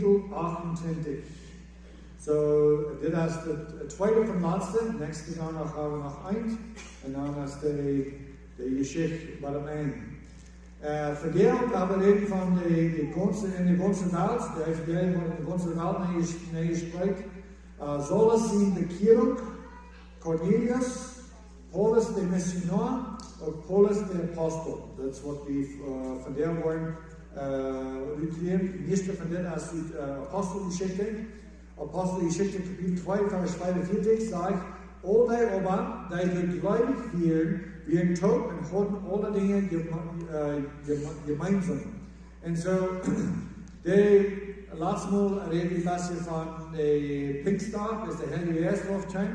Kapitel 28. So, dit is de tweede van laatste. Nächste jaar gaan we nog eind. En dan is de Jeschicht bij het einde. Verdeeld, aber reden van in de ganze Welt, de Evangelie wordt in de ganze Welt neergespreekt. Soll es in Bekehrung, Cornelius, Paulus der Missionar und Paulus der Apostel. Das ist was wir von der wollen. Die nächste von denen ist die Apostelgeschichte. Apostelgeschichte Kapitel 2, Vers 42 sagt, alle aber, die gläubig werden tot und haben alle Dinge gemeinsam. Und so, laatst Mal rede ich was von Pfingsttag, das ist der Heilige Geist aufscheint.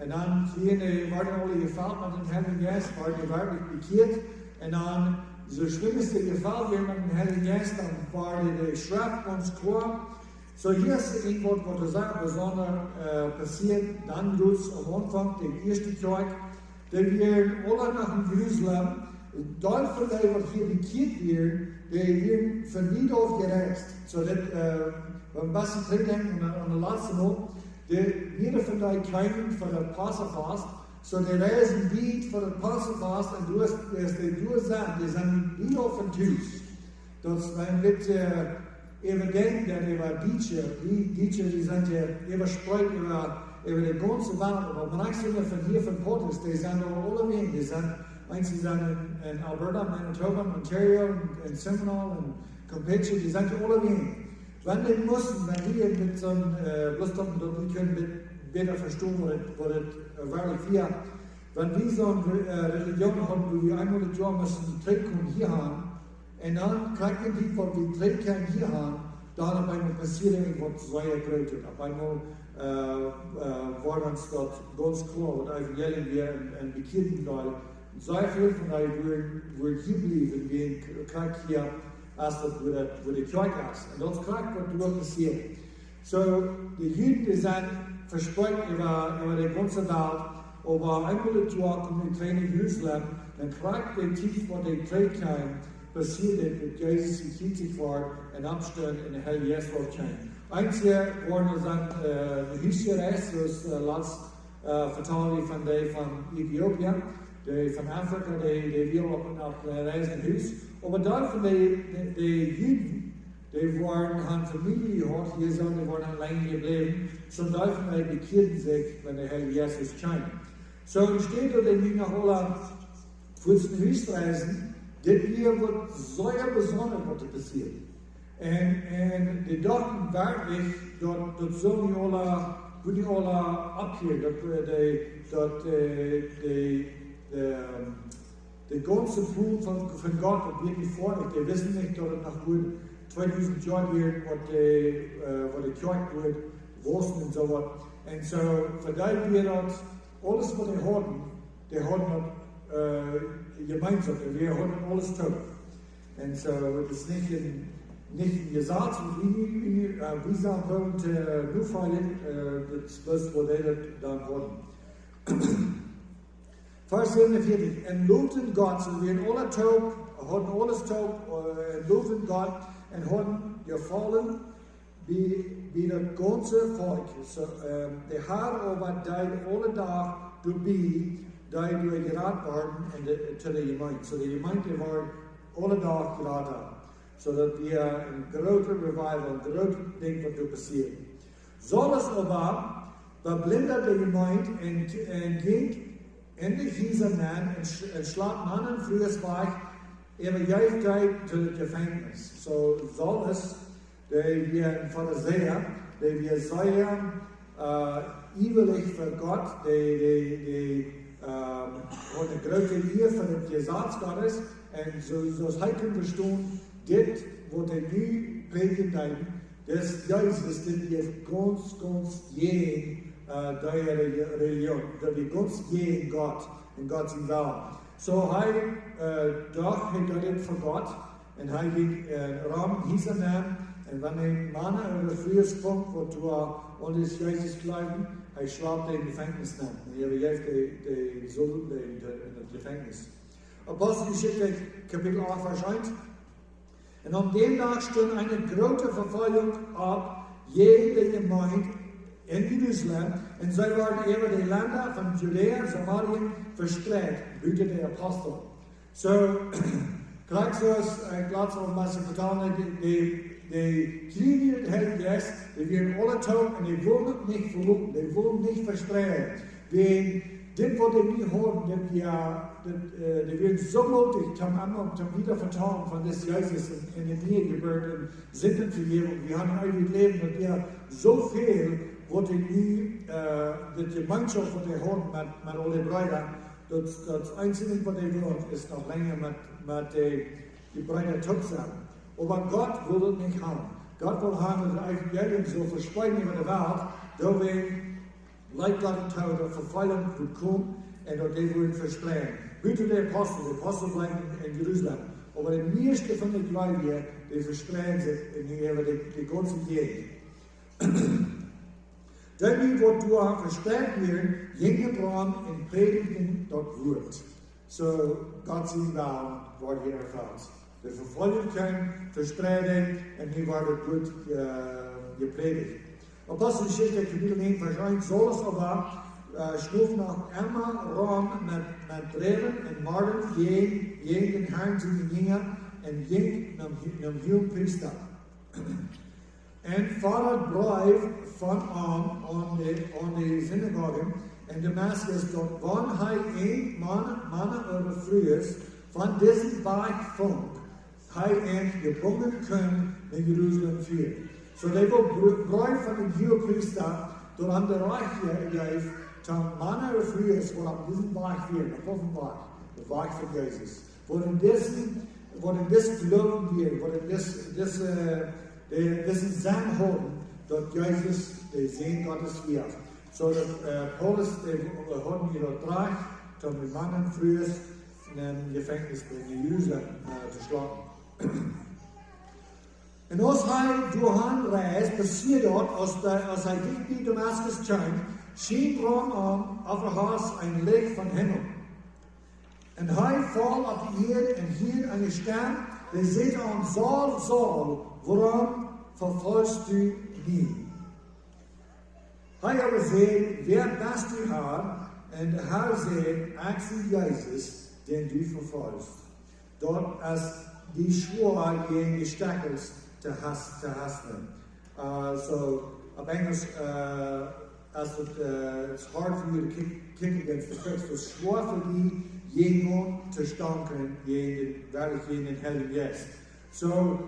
Und dann Siene waren alle gefallen mit dem Heiligen Geist, waren die wirklich bekehrt. Und dann, so schlimmste Gefall wird mit dem Heiligen Geist, dann war die Schrift ganz klar. So hier ist irgendwas, was sehr besonders passiert. Dann bloß am Anfang, der erste Tag, da wir alle nach dem Jerusalem, dort von denen, was hier bekehrt werden, die werden von Lied auf gereist. So dass, wenn wir was zurückdenken an der letzten Mal, jeder von denen kämen für das Passafast, so die reisen Lied für das Passafast und du hast die sind Lied auf den Tisch. Das man mit evident, dass die sind ja überspreit über die ganze Welt, aber manche von hier von Portus, die sind alle weg, die sind manche sind in Alberta, Manitoba, Ontario, in Seminole, in Campeche, die sind alle weg. Wenn wir mit so einem Lustdom, wir können besser verstehen, was das wirklich wäre. Wenn wir so eine Religion haben, wo wir einmal das Jahr müssen trinken hier haben, und dann kriegen die, was wir trinken hier haben, dann auf einmal passiert irgendwas sehr Großes. Auf einmal war uns dort ganz klar, was Evangelium wir in Bekirchen da. Sehr viel von euch will hier bleiben, wir kriegen hier als das, wo die Kirche ist. Und das kriegt, was dort passiert. So, die Juden, die sind verspreit über die ganze Welt, aber einmal das Jahr kommen die in Jerusalem, dann kriegt der Tief, was die kriegen, passiert, dass Jesus in 40 war und abstellen in der Heilige Geist aufscheint. Einzige waren dann die Hüsterreis, das letzte Verteilung von Äthiopien, die von Afrika, die wir auf der Reise in Hüst. Aber dann von den Juden, die haben Familie gehabt, die waren allein geblieben, so dürfen die bekehrten sich, wenn der Herr Jesus scheint. So entsteht dort in nach Holland, für die Hüstreisen, das hier wird sehr besonders, was passiert. Und die dachten wirklich, dort sollen die alle abhören, der ganze Blut von Gott wird nicht vorliegt. Die wissen nicht, dass es nach gut 2000 Jahren wird, wo die Kirche wird, Rosen und so was. Und so, für die wir das, alles, was die haben gemeinsam. Wir haben alles tot. Und so, das ist nicht in Gesetz, wie sagen wir, nur feilen, das ist, wo die das dann haben. Vers 47, und lobten Gott, so wir alle taub, hatten alles taub, lobten Gott und hatten gefallen wie das ganze Volk. So, der Herr aber die alle Tag dabei, die geraten waren zu der Gemeinde. So die Gemeinde war alle Tag geraten, so dass wir ein großer Revival, ein großes Ding, was passiert. Soll es aber verblindet die Gemeinde und ging endlich dieser Mann und schlag Mannen für das Weich, Ewigkeit zu Gefängnis. So soll es, die wir von der Seher, die wir sehr ewig für Gott, die eine große Liebe für den Gesetz Gottes, und so das Heiken verstehen, das, was die nie predigen, das Jesus, den wir ganz gegen die Religion, die ganz gegen Gott und Gott sind da. So, doch, er geht für Gott, und er geht Raum dieser Mann, und wenn ein Mann in der Frühes kommt, wo du und ist Jesus kleiden, er schlägt den Gefängnis nach. Er hilft die Sohn in das Gefängnis. Apostelgeschichte, Kapitel 8, Vers 1. Und an dem Tag stund eine große Verfolgung ab, jede Gemeinde in Jerusalem, und sie waren über die Länder von Judäa und Samarien verstreut, hüte der Apostel. So, gleich so ist Platz auf Mesopotamien, die Kriege der Heilige Geist, die werden alle tot und die wollen nicht verloren, die wollen nicht verstreuen. Dit wat die niet horen, die werden so mutig, om wieder vertrauen von des Jesus in den Nähe gebeurt en zitten vergeben. Wir haben ein Leben, dat wir so viel, wat die nie, die Gemeinschaft, wat die horen met alle Brüder, das Einzige, was die wollen, ist noch länger mit die Brüder zusammen. Aber Gott will das nicht haben. Gott will haben, dass die Evangelium so verspreiten über die Welt, da wir Leid Gott und Tau, der Verfehlung wird kommen und dort die wollen versprechen. Hüte die Apostel bleiben in Jerusalem. Aber die meisten von den Gläubigen, die versprechen sich in die ganze Gegend. Dann wird du verstärkt werden, jene Braun in Predigten dort wird. So, Gott sei Dank, war hier erfahrt. Die Verfolgung kann versprechen und die war gut gepredigt. Apostelgeschichte Kapitel 1, Vers 1, soll es aber schlof nach Emma Rom met Breven en Marden jeen den Herrn zu den Jüngern en jeen nam Hiel Priester. En vader Brief van aan de Synagoge in Damascus, dort wann hij een mannen over vroegers van deze Berg vond, hij en gebonden kunnen in Jeruzalem vieren. So they will brief van den Hiel Priester, door aan de Reich geeft, tam mannen over vroegers, wat op deze Berg vieren, op een Berg, de Berg van Jezus. Wat in deze geloven wir, wat in deze zijn horen, dat Jezus de Seen Gottes wird. So that Paulus, die haben hier draag, um die Mannen früher in ein Gefängnis in Jerusalem zu schlagen. Und als hij doorheen reist, passiert dort, als hij dicht bij Damascus kwam, schien Rom aan over Haus ein Licht von Himmel. Und hij valt op de Erde en hier eine Stern, die zegt aan Saul, waarom verfolgst du nie? Hij aber zei, wer bist du Herr? Und der Herr zei, ik zie Jezus, den du verfolgst. Dort als die Schwur gegen die Steckels te hasten. So, op Englisch, it's hard for you to kick against the pricks. Het is zwaar voor die jenen te stanken, gegen den Heiligen Geist. So,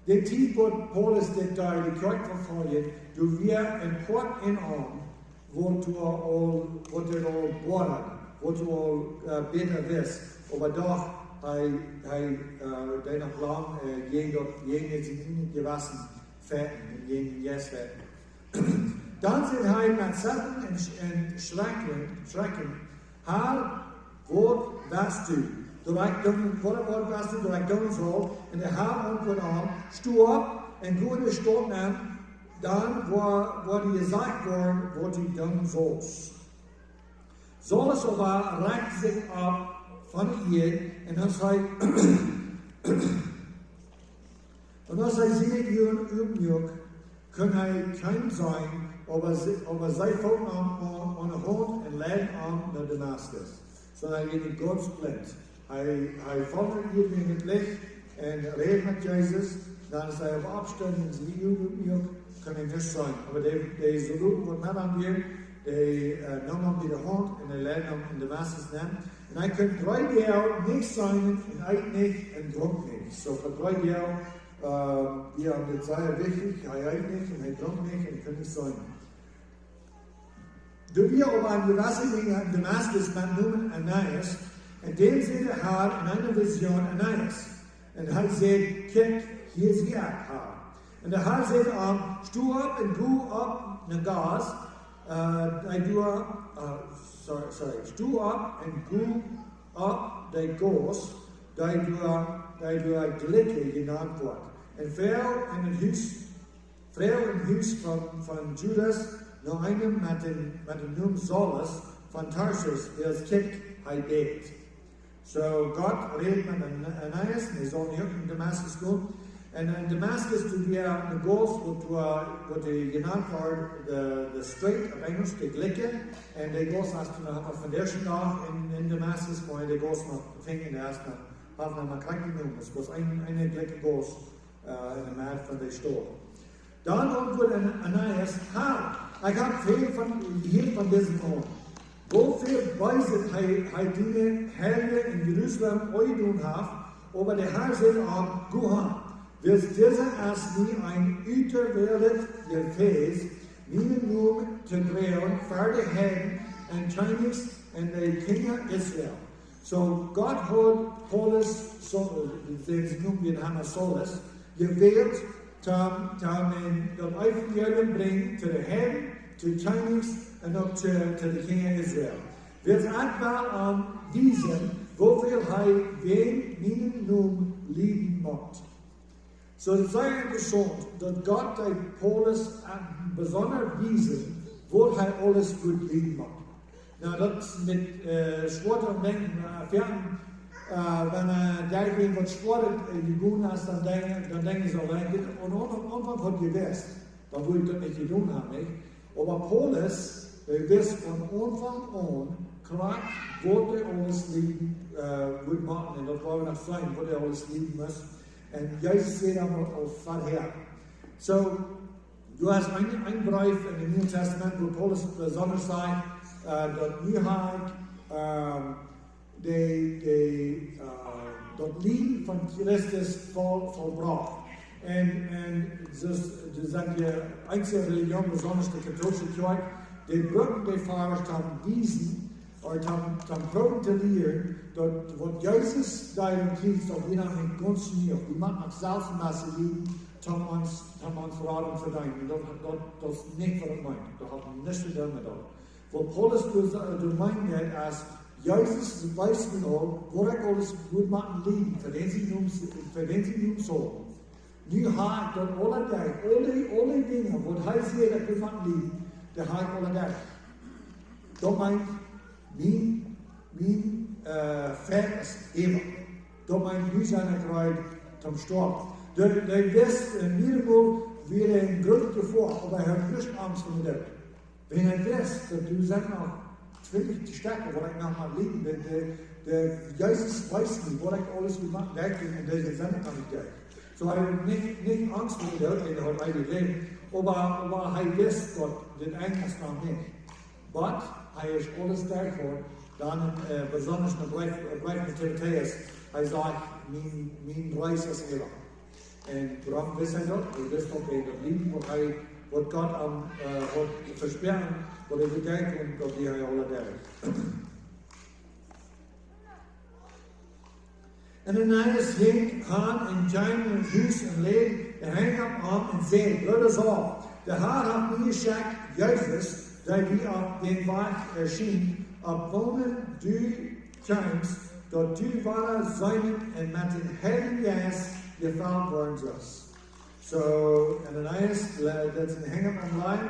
de tijd wat Paulus dit daar, die kerk vervolgen, du wir een kort in aan, wat er al boren, wat er al beter wist. Maar doch, hij deed nog lang, jenen zijn niet gewassen, vetten, en jenen yes vetten. Dan zit hij met zetten en schrekken, haar, wat best u? Wat best u, dat ik doen zal, en de haar antwoord aan, stu op en go in de stad nemen, dan wordt hij gezegd worden, wat hij doen zal. Saulus aber reicht sich ab von ihr, und als hij ziet Übnjuk, kann er kein sein, aber zij folgen aan de hand en leiden aan naar Damascus. Sondern hij geht Gottes blind. Hij folgt ihr in het licht en redet met Jezus. Dan is hij op afstand en ziet Übnjuk, kann er nicht sein. Aber die Soluten wordt met aan weer, die nam hem bij de hand en hij leidde hem in Damascus nemen. En hij kan 3 jaar niet zijn en eet niet en dronk niet. So voor 3 jaar, dat is heel wichtig, hij eet niet en hij dronk niet en hij kan niet zijn. Toen we op een gewassen gingen in Damascus met noemen Ananias, en dem zei de Herr in einer Vision Ananias. En hij zei, kijk, hier zie ik haar. En de Herr zei aan, stu op en go op naar gas, stu op en go op de gas, die door Glikke genannt wordt. En vrouw in het huis van Judas, nog einem met de naam Saulus van Tarsus, die als kijk hij deed. So God reed met Ananias, en hij zal niet in Damascus gaan. En in Damascus toen weer een goos wat genannt wordt de Strait of Engels, de Glikke. En de goos had toen nog van deze dag in Damascus, maar de goos nog vingen erst nog naar krank genoemd. Het was een Glikke goos in de maat van de stoel. Dan antwoordde Ananias, ik heb veel van deze man. Hoeveel wijsheid hij die Herren in Jeruzalem ooit doen heeft, aber der Herr sagt auch, Guhan, wirst dieser als nie ein Uter werdet, gefäß, meinen Namen zu drehen, für die Herren und Chinese und die Kinder Israel. So Gott hat Paulus, sie nun wir haben Saulus, gewählt, das Evangelium bringen zu den Herren, zu Chinese und auch zu den Kinder Israel. Wir sind etwa an diesen, wofür hij wen mijn naam lieben macht. So es sei interessant, dass Gott Paulus besonders wiesen, wo hij alles gut lieben macht. Nou, dat is met sport om denken, wenn dergleichen wat sport gedaan hast, dan denken ze alleen, und Anfang hat gewusst, dann würde ich das nicht getan haben, nicht? Aber Paulus, wusste von Anfang an, klar, wo er alles lieben wird machen. Und das wollen wir noch sagen, wo er alles lieben muss. Und Jesus sieht aber auf vorher. So, du hast einen Brief in dem Neuen Testament, wo Paulus besonders sagt, dass Neuheit, das Lieben von Christus vollbracht. Und das sind die einzige Religion, besonders die katholische Kirche, die Brücken, die Fahrer haben diesen, oder haben proben zu lernen, dass was Jesus da im Krieg auf jeden Fall nicht ganz nicht, die man nach Salzmasse lieben, haben uns verraten und verdanken. Das ist nicht, was ich meine. Das hat nichts zu tun mit dem. Wo Paulus meint, als Jesus weiß genau, wo er alles gut machen lieben, für den sie nun so. Nu hat dort alle Dinge, wo er sieht, dass gut machen lieben, der hat alle Dinge. Das meint, mein Vers immer. Das meint, wie seine Kreuz zum Sturm. Der wisst, niedermal wieder ein Grund davor, aber er hat nicht Angst vor dem. Wenn er wisst, dass du sagst noch, 20 Stärke, wo ich noch mal liegen bin, der Jesus weiß nicht, wo ich alles gemacht habe, in dieser Sendung kann ich gehen. So er hat nicht Angst vor dem, den er hat eigentlich leben, aber er wisst Gott, den Engels noch nicht. Aber er ist alles davor, dann besonders mit Brief mit Timotheus, er sagt, mein Reis ist Ehre. Und warum wisst ihr das? Ihr wisst doch, das Lieben, was Gott versperren, was er bedenkt und was wir alle da. En Ananias ging aan en zijn in het huis en leed en hing hem aan en zei, broeders af, de Heer had mij geschickt, Jezus, dat wie op den Weg erschien, op wonen du kwamst, dat du ware zijn en met den Heiligen Geist gevuld worden zoals. So, Ananias, dat is een hang aan lijn,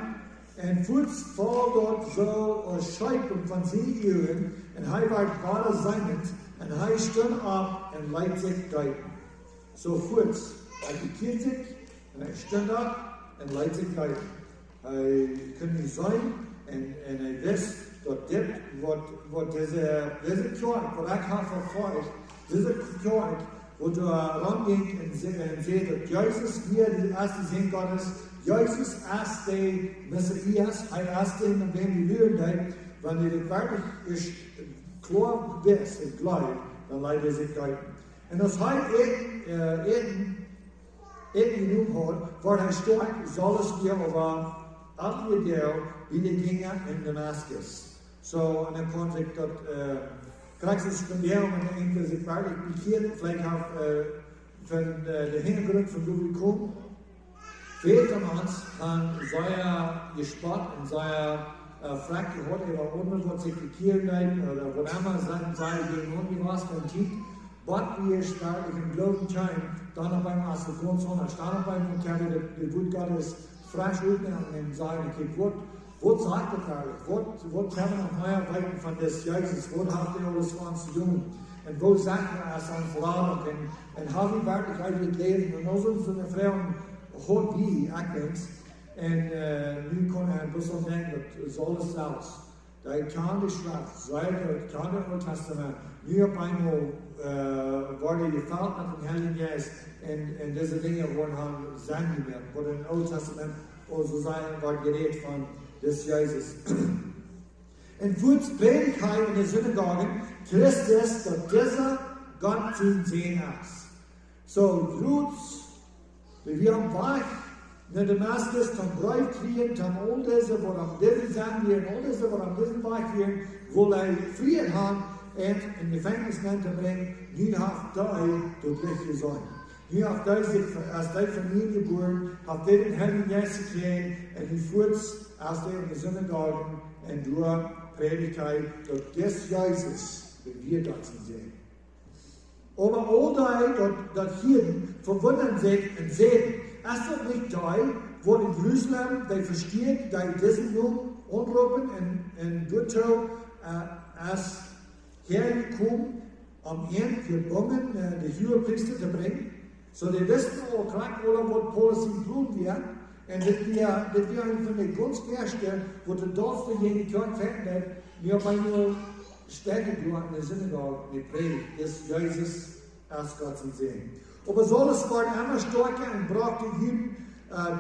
en voets vol dort zo een scheipung van zijn uren, en hij werd ware zijnend, en hij stond op en leidt zich geiten. So voets, hij bekeert zich, en hij stond op en leidt zich geiten. Hij kon niet zijn, en hij wist dat dit, wat deze kerk, wat ik heb vervolgd, deze kerk, wo du ranging en zei dat Jezus hier de eerste zin Gottes, Jezus is de Messias, hij is de in wem die leeren, wanneer het werkelijk is klar wist en gelijk, dan leidt hij zich uit. En als hij eten genoemd had, wordt hij sterk, zal het weer over alle deel wie de gingen in Damascus. So, en dan kon ik dat Praxis spenderen met een keer zich waardig bekeerd, vielleicht auch von der Hintergrund von Publikum. Veel van ons gaan zeer gespart en zeer fragt gehört, oder ohne was sich bekeerd heeft, oder wat immer sei gegen ungewasst und tief. Wat wir stark im Glauben scheinen, dann auf einmal als wir ganz anders, dann auf einmal können wir die Wut Gottes frisch aufnehmen und sagen, okay, was sagt er eigentlich? Was können wir noch mehr weiten von des Jesus? Was hat er alles für uns zu tun? En wo zeggen we als aan verlaten en hebben we werkelijk uit leven. En als onze vrouwen goed bij, ik denk. En nu kan hij best wel denken dat is alles zelfs. Dat kan de schrift, zij het kan het Oude Testament. Nu op eenmaal worden gevuld met een Heilige Geest. En deze dingen worden zijn niet meer. Worden in het Oude Testament also zijn wordt gereed van des Jezus. En voorts predigt hij in de synagogen Christus dat deze Gott zu sehen is. So, roots, we haben weg naar Damascus, dan bruid kriegen, dan al deze wat aan deze zijn weer, en al deze wat aan deze weg weer, wil hij vrije gaan en in de gevangenis te brengen. Nu heeft hij tot licht zijn. Nu heeft hij zich als hij familie geboren, heeft hij den Heilige Geist gekregen en nu voorts als hij in de synagogen en door predigt hij dat des Jezus, wie wir dat sehen. Aber all dat hier verwundern sich und sehen, ist das nicht da, wo in Jerusalem, die versteht, die diesen Jungen anrufen und Gutto als hergekommen, am Ende gebunden, die Hohepriester zu bringen. So, die wissen auch gleich, was Paulus in Blut wird. Und das wir eine von den ganz ersten, wo der Dorf für jene Kirche verändert, wir haben nur Städte in der Synagoge mit Predigt, des Jesus als Gott zu sehen. Aber so das war immer stärker und braucht die Juden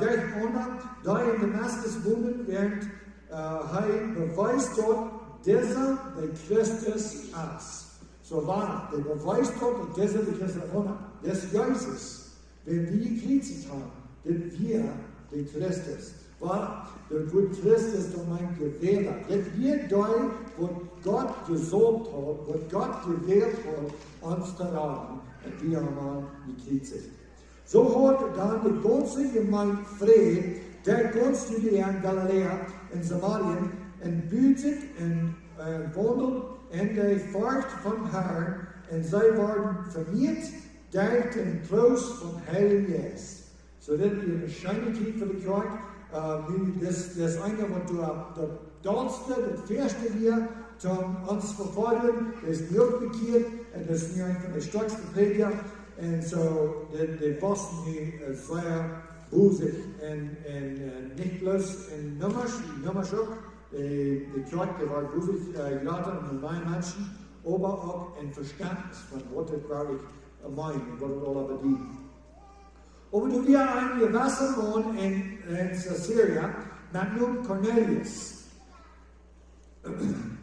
durcheinander, da in Damaskus wohnen, während er beweist dort, dieser der Christus ist. So war der beweist dort, dass dieser der Christus ist. Das Jesus, wenn wir gekriegt haben, sind wir der Christus. War der Wort Christus doch mein Gewähler. Jetzt wir da, wo Gott gesorgt hat, wo Gott gewählt hat, uns zu raten, und wir haben gekriegt. So hat dann die ganze Gemeinde Frieden, der ganze Judäa in Galiläa, in Samarien, in Bütig, in Wandel, in der Fahrt vom Herrn, und sie waren vermehrt durch den Trost vom Heiligen Geist. So das ist eine Wahrscheinlichkeit für die Kirche. Das eine, was du das erste wir uns verfolgen, das ist nicht bekehrt, und das ist eine von den stärksten Prediger. Und so, die Boston sehr busig und nicht bloß in Nummers auch. Die Kirche war busig, gerade in neuen Menschen, aber auch in Verständnis von was das wirklich meint und was das alle bedient. Aber du wir ein Gewässermann in Caesarea mit Namen Cornelius.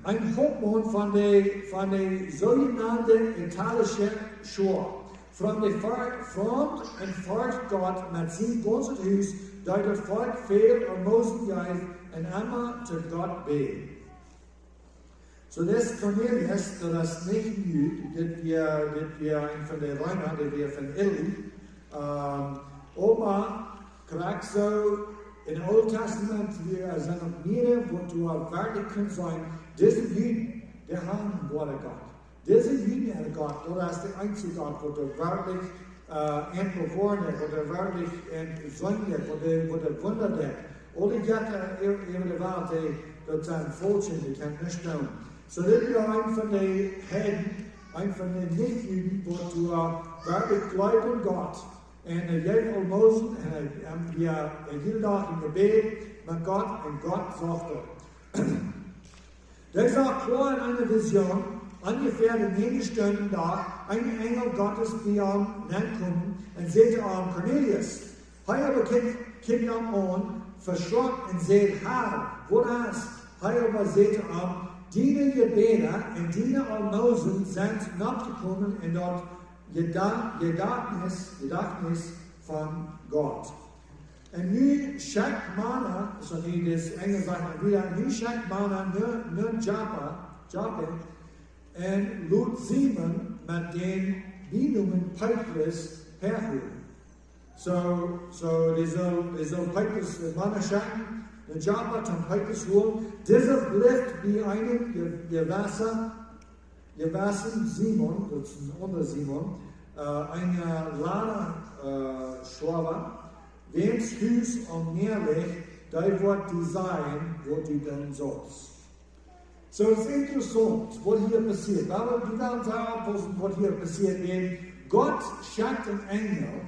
Ein Hauptmann von der sogenannten italischen Schule. Von der Front und fort Gott mit seinem ganzen Haus, da das Volk viel und Mosen geist und immer zu Gott beten. So das Cornelius, das ist nicht ein Jude, das wir von der Römer, das wir von Italy, Oma kriegt so in dem Old Testament, wir sind noch mehrere, wo du wirklich kannst sein, diese Juden, die haben ein Wort Gott. Diese Juden haben Gott, das ist der einzige Gott, wo du wirklich entbewohnt, wo du wirklich entsäumt, wo du wundert. Alle Götter in der Welt, das sind Volkchen, die können nicht tun. So das ist ein von den Helden, ein von den Nicht-Juden, wo du wirklich glaubst an Gott. En jij almozen en wir jeden Tag in Gebet mit Gott und Gott sagt er. Der sagt klar in einer Vision, ungefähr in jenen Stunden da, ein Engel Gottes die kommen und sagt Cornelius, hei aber kommt an, verschrocken und sagt, Herr, wo das? Hei aber sagt deine Gebete und deine Almosen sind nachgekommen und dort Gedächtnis von Gott. Und nu schickt man, so wie das Engel sagt wieder, nu schickt man nur Joppa und lud Simon mit den Bindungen Petrus herholen. So die soll Petrus Mann schicken, den Joppa zum Petrus holen. Dieser bleibt wie einem gewassen Simon, das ist ein anderer Simon, ein Laderschwaber, wems Hus am Meer liegt, da wird die sein, wo die dann sollst. So, es ist interessant, was hier passiert. Aber die werden sagen, was hier passiert. Denn Gott schickt einen Engel,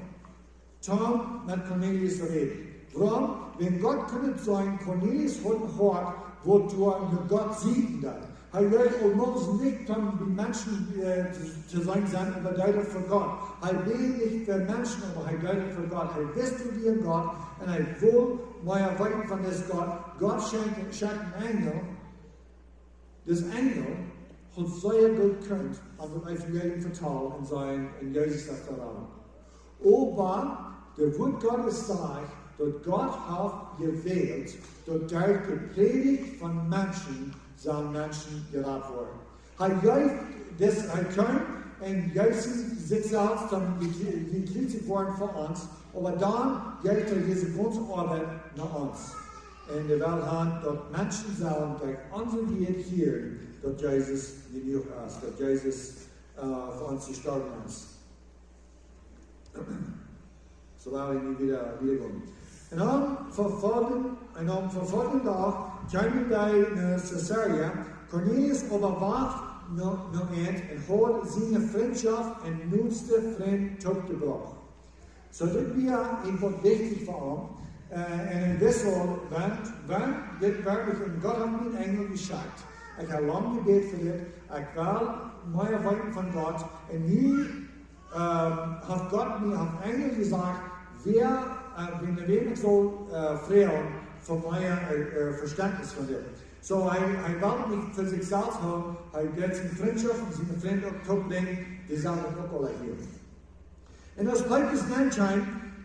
Tom mit Cornelius reden. Warum? Wenn Gott könnte sagen, Cornelius hat ein Hort, wo du mit Gott siegen darfst. Hij weet ook nog niet om die mensen te zijn überduidelijk voor God. Hij weet niet voor mensen, maar hij duidelijk voor God. Hij wist hoe die God en hij wil maar weten van deze God. God schenkt een engel. Dus engel had zeer goed kunt om het evangelium vertalen en zijn in Jezus te vertellen. Aber der Wort Gottes sagt, dat God hat gewählt, dat durch die Predigt von Menschen zijn mensen gered worden. Hij kan en juist zichzelf dan gekriegt worden voor ons, maar dan geeft hij deze grote arbeid naar ons. En we willen dat mensen zullen durch onze Lied hier, dat Jezus genoeg is, dat Jezus voor ons gestorben is. Zo laten we nu weer gaan. En dan vervolgende dag kwamen wij naar Caesarea. Cornelius overwacht nog eens en had zijn vriendschap en nutzte vriend toegebracht. Zo dit was even wichtig voor hem. En in wissel, want dit werkelijk een God had me een engel geschickt. Ik heb lang gebeten voor dit. Ik wil meer weten van God. En nu heeft God me een engel gezegd, wenn wenig so fragen von meinem Verständnis von dem. So, hij wil niet voor zichzelf haben, hij gaat zijn vriendschap en zijn vriend ook toebrengen, die zijn ook al hier. En als Petrus nennt,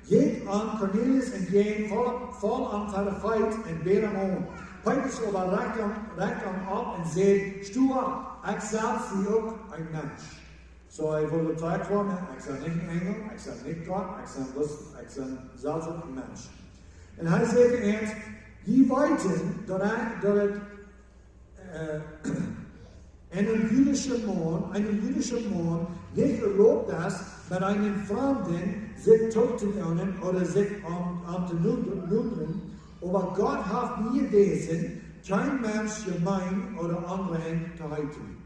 geht an Cornelius en geen vol aan de feit en beet hem om. Petrus aber reikt hem op en zegt, stu op, ik zelf zie ook een mens. So, hij wil getuigd worden, ik ben niet een engel, ik ben niet God, ik ben zelfs ook een mens. En hij zegt eens, die weten dat het einem jüdischen Mann nicht erlaubt ist, mit einem Fremden sich tot zu nehmen oder sich zu nudren, aber Gott hat nie gewesen, kein Mensch gemein oder anderen zu halten.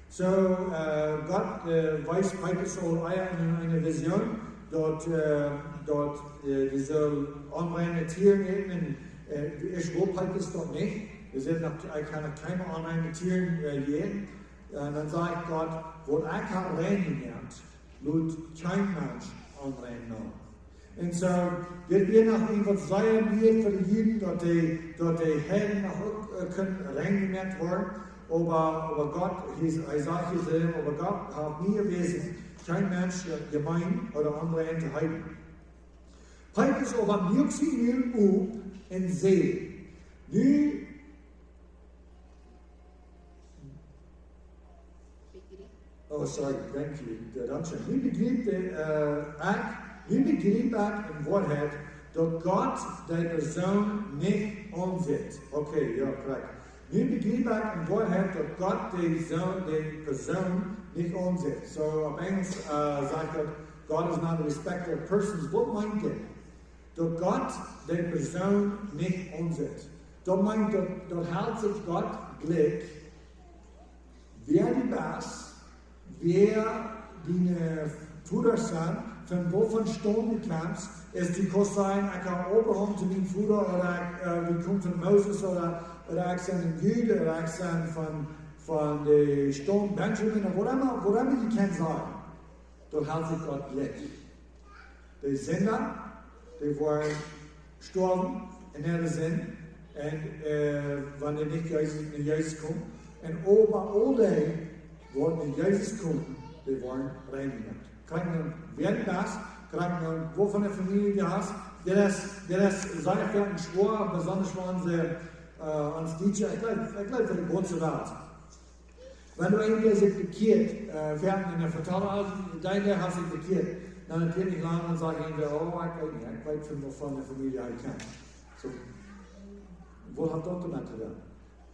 So, Gott weiß Petrus in einer Vision, dort die soll andere Tiere essen. Ich will Petrus dort nicht. Ich kann keine anderen Tiere gehen. Dann sagt Gott, wo ich habe reingemerkt, lud kein Mensch anrein noch. Und so, wird wir noch irgendwas sein, für die Juden, dass die Helden noch reingemerkt werden. Aber Gott, er sagt hier selber, aber Gott hat nie gewesen, kein Mensch gemein oder andere zu halten. Petrus aber mirkt sie nu in See. Nu, oh sorry, thank you, danke. Nu begreep ik in Woordheid, dat God de persoon niet omzet. Oké, ja, correct. Nu begreep ik in Woordheid, dat God de persoon niet omzet. So, op Engels zegt dat God is not a respecter of persons. Wat meint dit? Dat God de persoon niet omzet. Dat meint dat houdt zich God gelijk. Wer die baas, wer die voeders zijn, van wovon stom die kamps, is die kost zijn, ik ga overhand te mijn voeder, of ik kom van Moses, of ik zijn een Jude, of ik zijn van de stom Benjamin, of whatever je kan zijn. Dat houdt zich God gelijk. Die Sünder, die waren gestorben in der Sinn, en wanneer niet naar Jezus komt. En over al die worden in Jezus komen, die worden reingemaakt. Krijg dan weer das, krijg dan wo van de familie die hast, der ist seine Pferden schwor, besonders für uns DJ, ich glaube für die ganze Welt. Wenn du irgendwie sich bekehrt, Pferden in der Verteilung, deiner hast sich bekehrt, dann natürlich lang und sage ich, oh, ich weiß von der Familie, ich kann. So, wo hat Gott damit getan?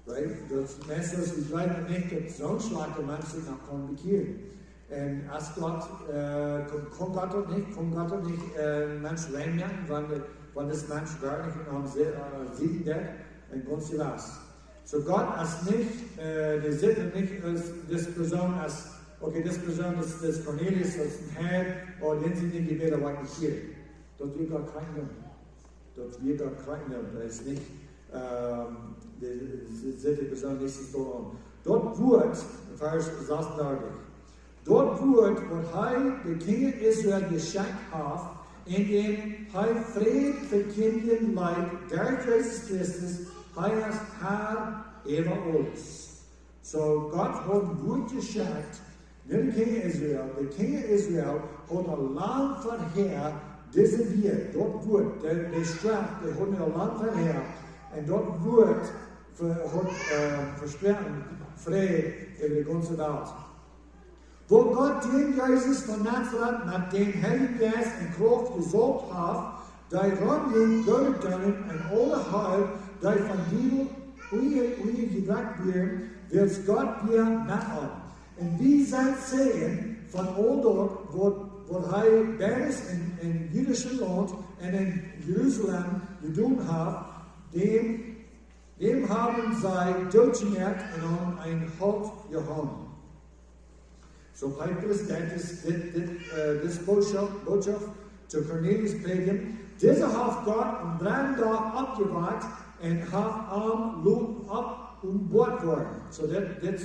Right? Das meiste ist, ich glaube nicht, dass so ein starker Mensch sich nach Gott bekehren. Und als Gott, kommt Gott nicht Mensch reinmerken, wann das Mensch gar nicht in einem sieht, und ganz was. So Gott ist nicht, die Sitte nicht das Person als, okay, das Person ist Cornelius, das ist ein Herr, und den sind die Gebete war nicht hier. Dort wird Gott krank nehmen. Dort wird Gott krank nehmen. Das ist nicht, die Sitte Person nicht so. Dort wird, Vers 36, dort wird, die Kinder Israel geschenkt hat, indem Fried für Kinder leid, der Jesus Christus, heißt Herr über alles. So Gott hat ein Wort geschenkt, den King Israel. Der King Israel hat ein Land vorher, diese wird, dort wird, der Strafe, der hat ein Land vorher, und dort wird, versprochen, Friede über die ganze Welt. Wo Gott den Jesus von Nazareth mit dem Heiligen Geist und Kraft gesalbt hat, der Ronning Gott dann und alle Heil, der von dir gebracht wird, wird Gott dir machen. Und wie sein Sehen von all dort, wo beides in jüdischen Land und in Jerusalem getan hat, dem haben sie durchgemerkt und haben ein Halt gehabt. So Petrus, das Botschaft zu Cornelius predigen. Dieser hat Gott am 3. Tag abgewahrt und hat am Lut ab Bord worden. So das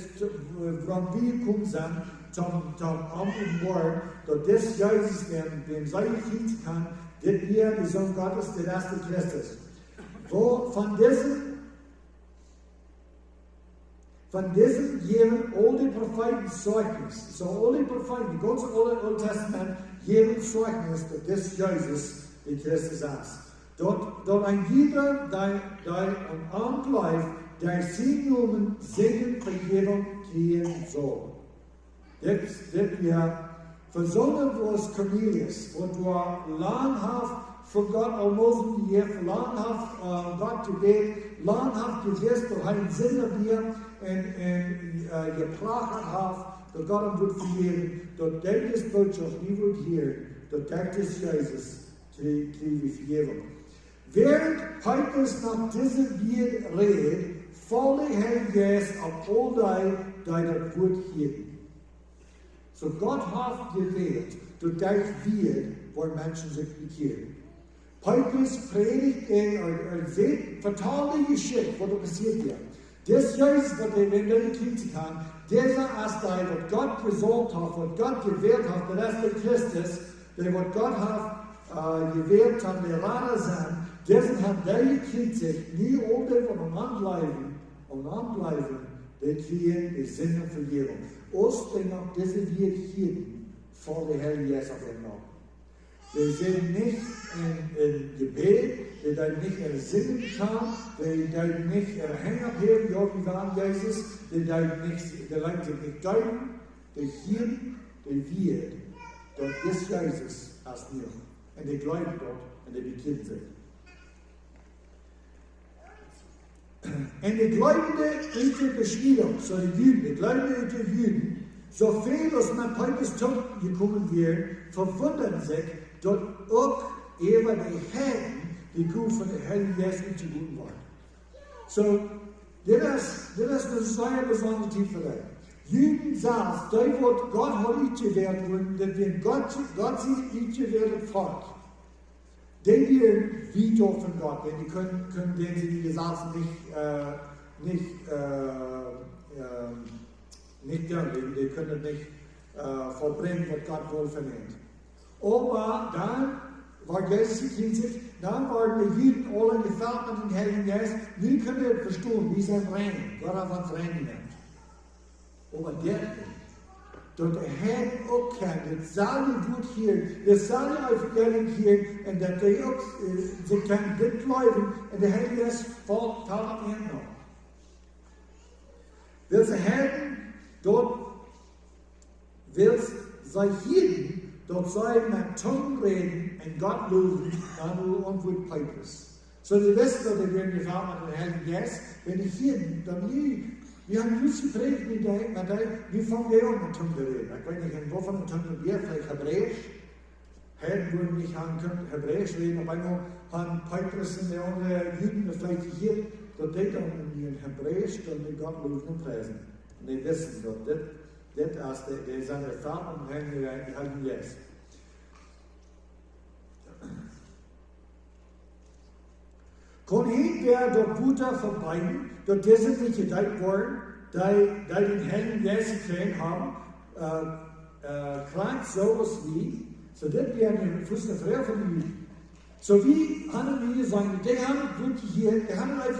von wir kommen sind, zum Bord, dass das Jesus, dem sei ich kann, das wir, die Sohn Gottes, der erste Christus. Wo von diesem geben all die Propheten Zeugnis. So all die Propheten, die ganze Old Testament, geben Zeugnis, dass das Jesus, der Christus ist. Dort ein jeder, der am Abend bleibt, der sie nun singen Vergebung kriegen soll. Das wir versonnen was Cornelius, wo du langhaft für Gott almosen hier, langhaft Gott gebet, langhaft gewusst, du hast einen Sinn auf dir und geplagt hast, dass Gott am wird vergeben, dort denkt das Botschaft, nie wird hier, dort denkt es Jesus, kriege ich Vergebung. Während Petrus nach diesem Wied redet, volle Heilige Geist auf all die das Wort hielten. So Gott hat gewählt, durch das Wied, wo Menschen sich bekehren. Petrus predigt vertalt die Geschichte, was passiert wird. Das Jesus, was wir kriegen kann, dieser ist der, was Gott gesalbt hat, was Gott gewählt hat, der ist der Christus, der was Gott hat gewählt hat, der Rader sein, diesen hat der gekriegt sich, nie ohne von anbleiben, der kriegen die Sinn und Vergebung. Aus den noch diese Wirchen vor der Heilige Geist auf den Namen. Wir sind nicht in Gebet, wir sind nicht in Sinn getan, wir sind nicht in Hängerheben, ja, wie waren Jesus, wir sind nicht, der Leute sind nicht deuten, der hier, der wird, dort ist Jesus als mir. Und die glauben dort und die bekehren sich. Und die Gläubige in der Beschreibung, so die Juden, die Gläubige in der Juden, so viel, als man Petrus tot gekommen wird, verwundern sich, dass auch über die Herren, die Kuh von der Heiligen Geist nicht zu guten waren. So, das ist eine sehr besondere Tiefe. Juden sagt, da wird Gott hat nicht gewährt worden, dass wenn Gott sich nicht gewährt Volk, denn wir wie von Gott, denn die können den sie die Gesetze nicht tun, die können nicht vollbringen, was Gott wohl vernimmt. Aber dann war Jesus gekriegt, dann waren die Juden alle gefällt mit dem Heiligen Geist, nun können wir verstehen, wie sein Reinen, Gott hat uns rein nimmt. Aber der nicht. Dat de Heer ook kent, dat zal je goed hier, dat zal je uitvertelling hier, en dat hij ook, ze kan dit blijven, en de Heilige Geest valt op hen nog. Wil ze hebben, dat wil zij hier, dat zij met tong reden en God loven, dan hoe antwoord Petrus. Zo die wisten dat ik weer gevallen met de Heilige Geest, wenn ich hier, dan nu. Wir haben nicht gepredigt mit wie fangen wir an mit Zungen reden? Ich weiß nicht, wovon ein Zungen wir, vielleicht Hebräisch. Hätten wir nicht haben können Hebräisch reden, aber einmal haben Petrus und die anderen Juden vielleicht hier dat die dan in Hebräisch dan die Gott loven und preisen. Und die wissen dat dit als die zijn erfaring om hen gehouden is. Kon hij weer door Buddha verbreiden, dat deze niet gedaan worden, die den Herrn Jezus gekregen hebben, krank zoals wie, so dit weer een vrij van u. So wie hadden we sagen, die hebben het Blut hier, die hebben het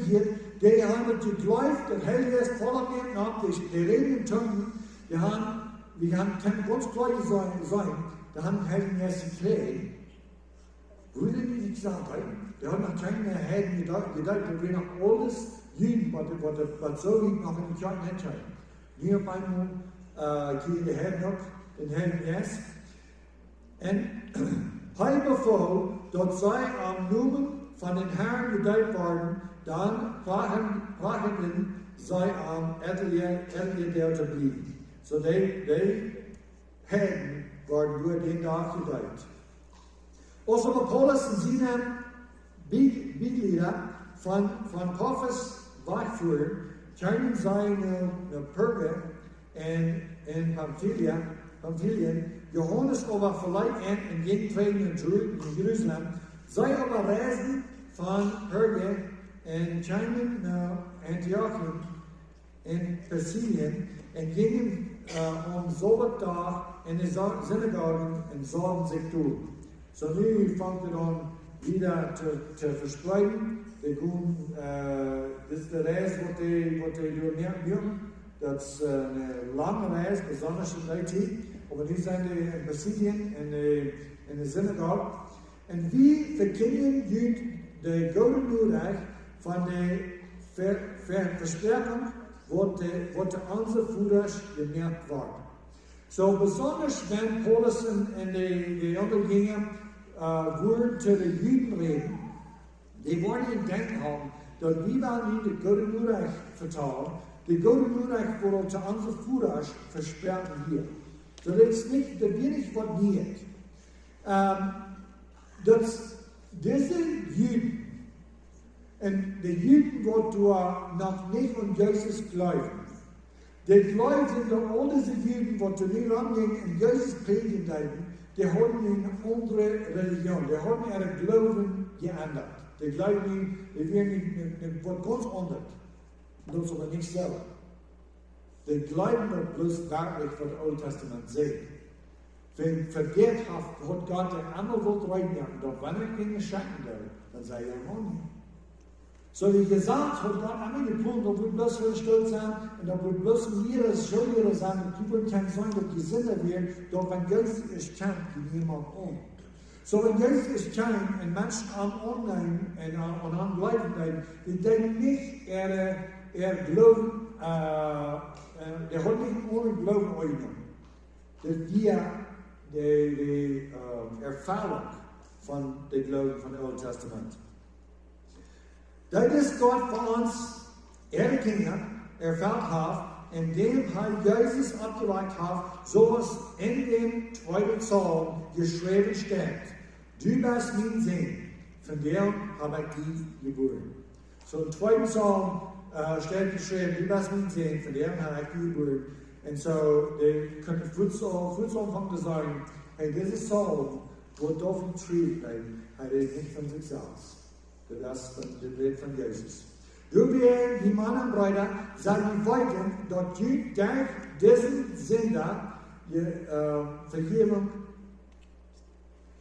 hier, die hebben het geglaubt, dat Heilige Geist voller Menschen ab, die reden in Zungen, wir haben keine ganz klar sein, die haben den Heiligen Geist gekregen. Würde nicht gesagt haben, die haben noch keine Heiden gedacht, dass wir noch alles Juden, was so liegt, noch in die Kirche entscheiden. Wir auf einmal gehen die Heiden noch, den Heiligen Geist. Und Heil befohlen, dort sei am Namen von den Herrn gedeiht worden, dann brachen sei am Atelier der unterblieben. So die Helden waren nur den Tag gedeiht. Also Paulus und Siene Mitglieder von Paphos wegführen, scheinen seine Perge in Pamphylien, Johannes aber vielleicht in Gegentreten in Jerusalem, sei aber reisen von Perge und scheinen Antiochien in Pisidien und gingen Sabbattag in die Synagogen und sahen sich durch. So nu fängt er an wieder zu verspreiden. Das ist der Reis, was die merken. Das ist eine lange Reis, besonders in der Zeit. Aber die sind in Pisidien, in der Synagoge. Und wie verkennen Juden die goldene Reich von der Verstärkung, was die andere Führer gemerkt waren. So besonders wenn Paulus in die anderen gingen, wurden zu den Juden reden, die wollen in Denken haben, dass wir dann nicht das Goldene Reich vertrauen, das Goldene Reich wurde zu unseren Führer versperrt hier. So das ist nicht, dass wir nicht was nicht. Dass diese Juden, und die Juden, die noch nicht an Jesus glauben, die Leute sind doch all diese Juden, die zu mir rangingen und Jesus predigen wollten, die haben eine andere Religion, die haben ihre Glauben geändert. Die glauben, die werden was ganz anderes. Das aber nicht selber. Die glauben doch bloß wirklich, was das Alte Testament sagt. Wenn vergehrthaft hat Gott den anderen Welt reingegangen, doch wenn er Dinge schenken will, dann sei er auch nicht. So wie gesagt, hat Gott einmal geplant, da wird bloß für stolz sein, und da wird bloß Schullerer sein, die wollen kein sein, dass die Sünder werden, doch wenn Jesus ist kennt, geht niemand um. So wenn Jesus ist kennt, und Menschen annehmen und anbleiben bleiben, die denken nicht, er glauben, der hat nicht ohne Glauben eingenommen. Das ist die Erfahrung von dem Glauben von dem Alten Testament. Das ist Gott für uns, Kinder, erfüllt hat, indem Jesus abgelegt hat, so was in dem zweiten Psalm geschrieben steht. Du bist mein Sohn, von dem habe ich dich geboren. So im zweiten Psalm steht geschrieben, du bist mein Sohn, von dem habe ich dich geboren. Und so, die können Fußanfang sagen, hey, dieses Psalm wird davon geschrieben, er ist nicht von sich selbst. Das ist der Bild von Jesus. Wir, die Männer und Brüder, sagen weiter, dass durch diesen Sünder Vergebung,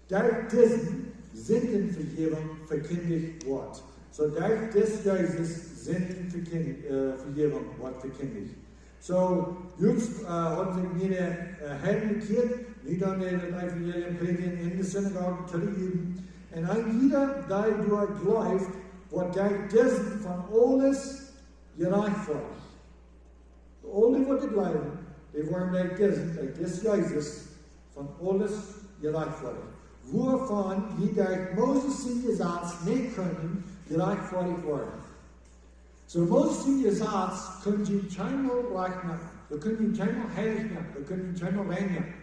durch diesen Sündenvergebung verkündigt wird. So durch des Jesus Sündenvergebung wird verkündigt. So, jetzt haben sich jede Heiden bekehrt, nicht an den Evangelium predigen in der Synagoge zu üben. Und ein jeder, der durch glaubt, wird durch diesen von alles gereicht wird. Alle, die glauben, die werden durch diesen Jesus von alles gereicht werden. Wovon die durch Moses in Gesetz nicht können, gereicht werden. So Moses in Gesetz können sie keinmal reich machen. Wir können ihn keinmal heilig machen. Wir können ihn keinmal rein machen.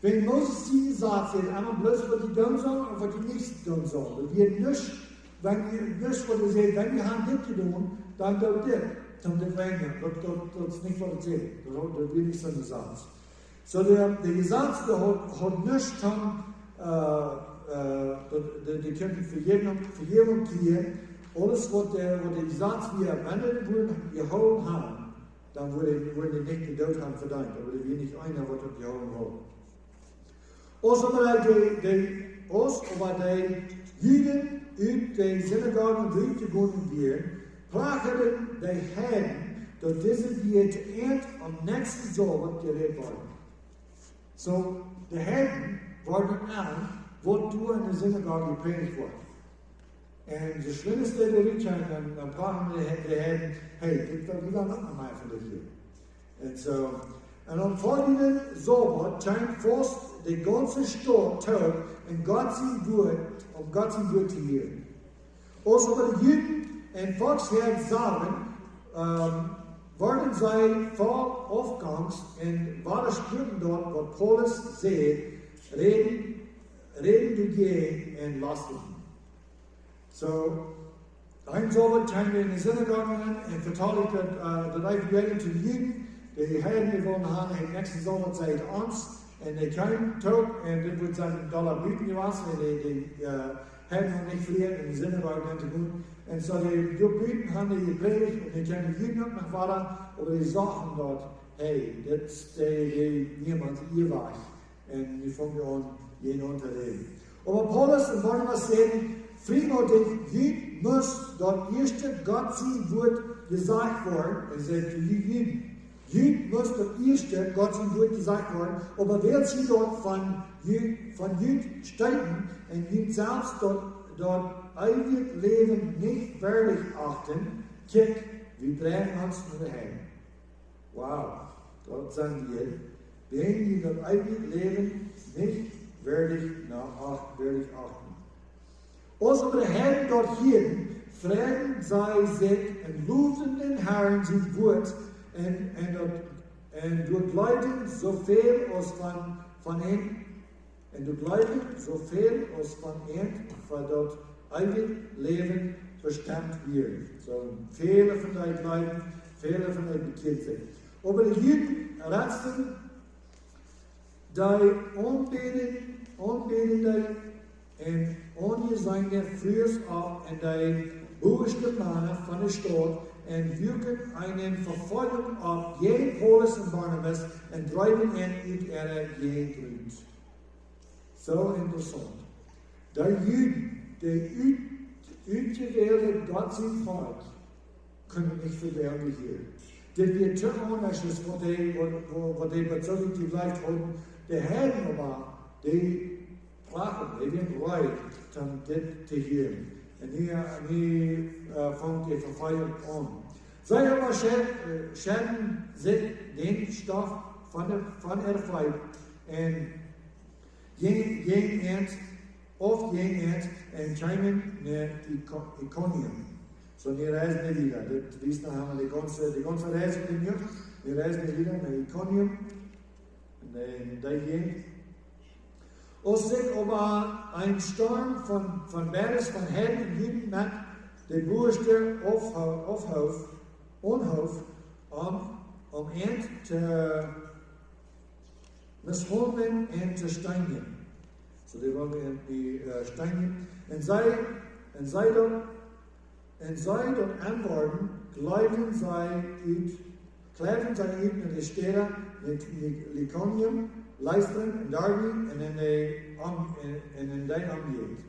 Wenn Moses die Gesetz sagt, einmal bloß, was die tun sollen und was die nicht tun sollen. Das wird nicht wenn je dus wat je zegt, wenn je aan dit doen, dan doet dit. Dan dit weinig. Dat is niet wat het zegt. Dat wil niet zo'n gezats. So de gezats hat nichts getan, die können Vergebung kriegen. Alles, was der Gezats wir Männer gehauen haben, dann wurden die nicht gedacht haben verdient. Aber wir nicht einer, was das gehauen hat. Aber die Juden uit de synagogen uitgegoten werden, plagen de Heiden dat deze die te eind am nächsten Sabbat geredet worden. So, de Heiden worden aan wat du in de synagoge gepredigt wordt. En de schlimmste der Rückschein, dann plagen de Heiden, hey, ik wil nog maar van dit hier. En zo. En am folgenden Sabbat scheint fast die ganze Stadt taub in Gottes Wort, um Gottes Wort zu hören. Also bei den Juden und Volksherren sagen, werden sie voll Aufgangs und waren Sprüchen dort, was Paulus sagt, reden du gehen und lassen. So, ein Sabbat scheint wir in die Synagogen und verteilt das Evangelium zu den Juden. Die Heiden, die wollen haben, im nächsten Sabbat seid uns. En die kwamen terug en dit wordt zijn dollar buiten geweest. En die hebben nog niet verleerd in de zin waar ik te doen. En zo die buiten hadden die gepredigd en die kwamen hier nog naar vader. Maar die zagen dat, hey, dit is niemand hier was. En die vangen aan jenen te reden. Maar Paulus en Barnabas zeggen, vrienden, die muss dat eerste Gott zijn woord gezegd worden. En zegt, die Juden muss das erste Gott sein Wort gesagt worden, aber wer sie dort von Juden steigen und Juden selbst dort ewig Leben nicht würdig achten, kick, wir bringen uns nur daheim. Wow, dort sagen wir, wenn die das ewig Leben nicht würdig achten. Also der Herr dort hier, fragen sei sich und loben den Herrn sein Wort, en door glijden zoveel als van een. En door glijden zoveel als van een, voor dat eigen leven bestemd wordt. Zo, vele van die glijden, vele van die bekeerd zijn. Maar de Juden redden die onbedende en ongezijnde vroegers af en die boerste mannen van de stad en wirken eine Verfolgung ab gegen Paulus und Barnabas und treiben ihn uit ihrer Gegend. So interessant. Die Juden, die uitgewählte Gott sein Volk, können nicht verwehren hier. Das wird zu anders, was die bezüglich die vielleicht haben. Die Heiden aber, die praten, die werden bereit, das zu hören. En hier vangt die Verfeuerung an. Zij aber scheren zich den Stoff von Erfolg en geen eind en komen naar Iconium. So, die reisen nicht wieder. Das wissen wir, die ganze Reise nicht. Die reisen nicht wieder nach Iconium. Und da gehen. Als sich aber ein Sturm von Berges von Heiden und Juden mit der größte Unhof ihn zu misshandeln und zu steinigen. So, die wollen die steinigen. Und sei dort antworten, kleiden sei in die Städte mit Lyconium, Lystrum und Derbe und in dein Umgegend.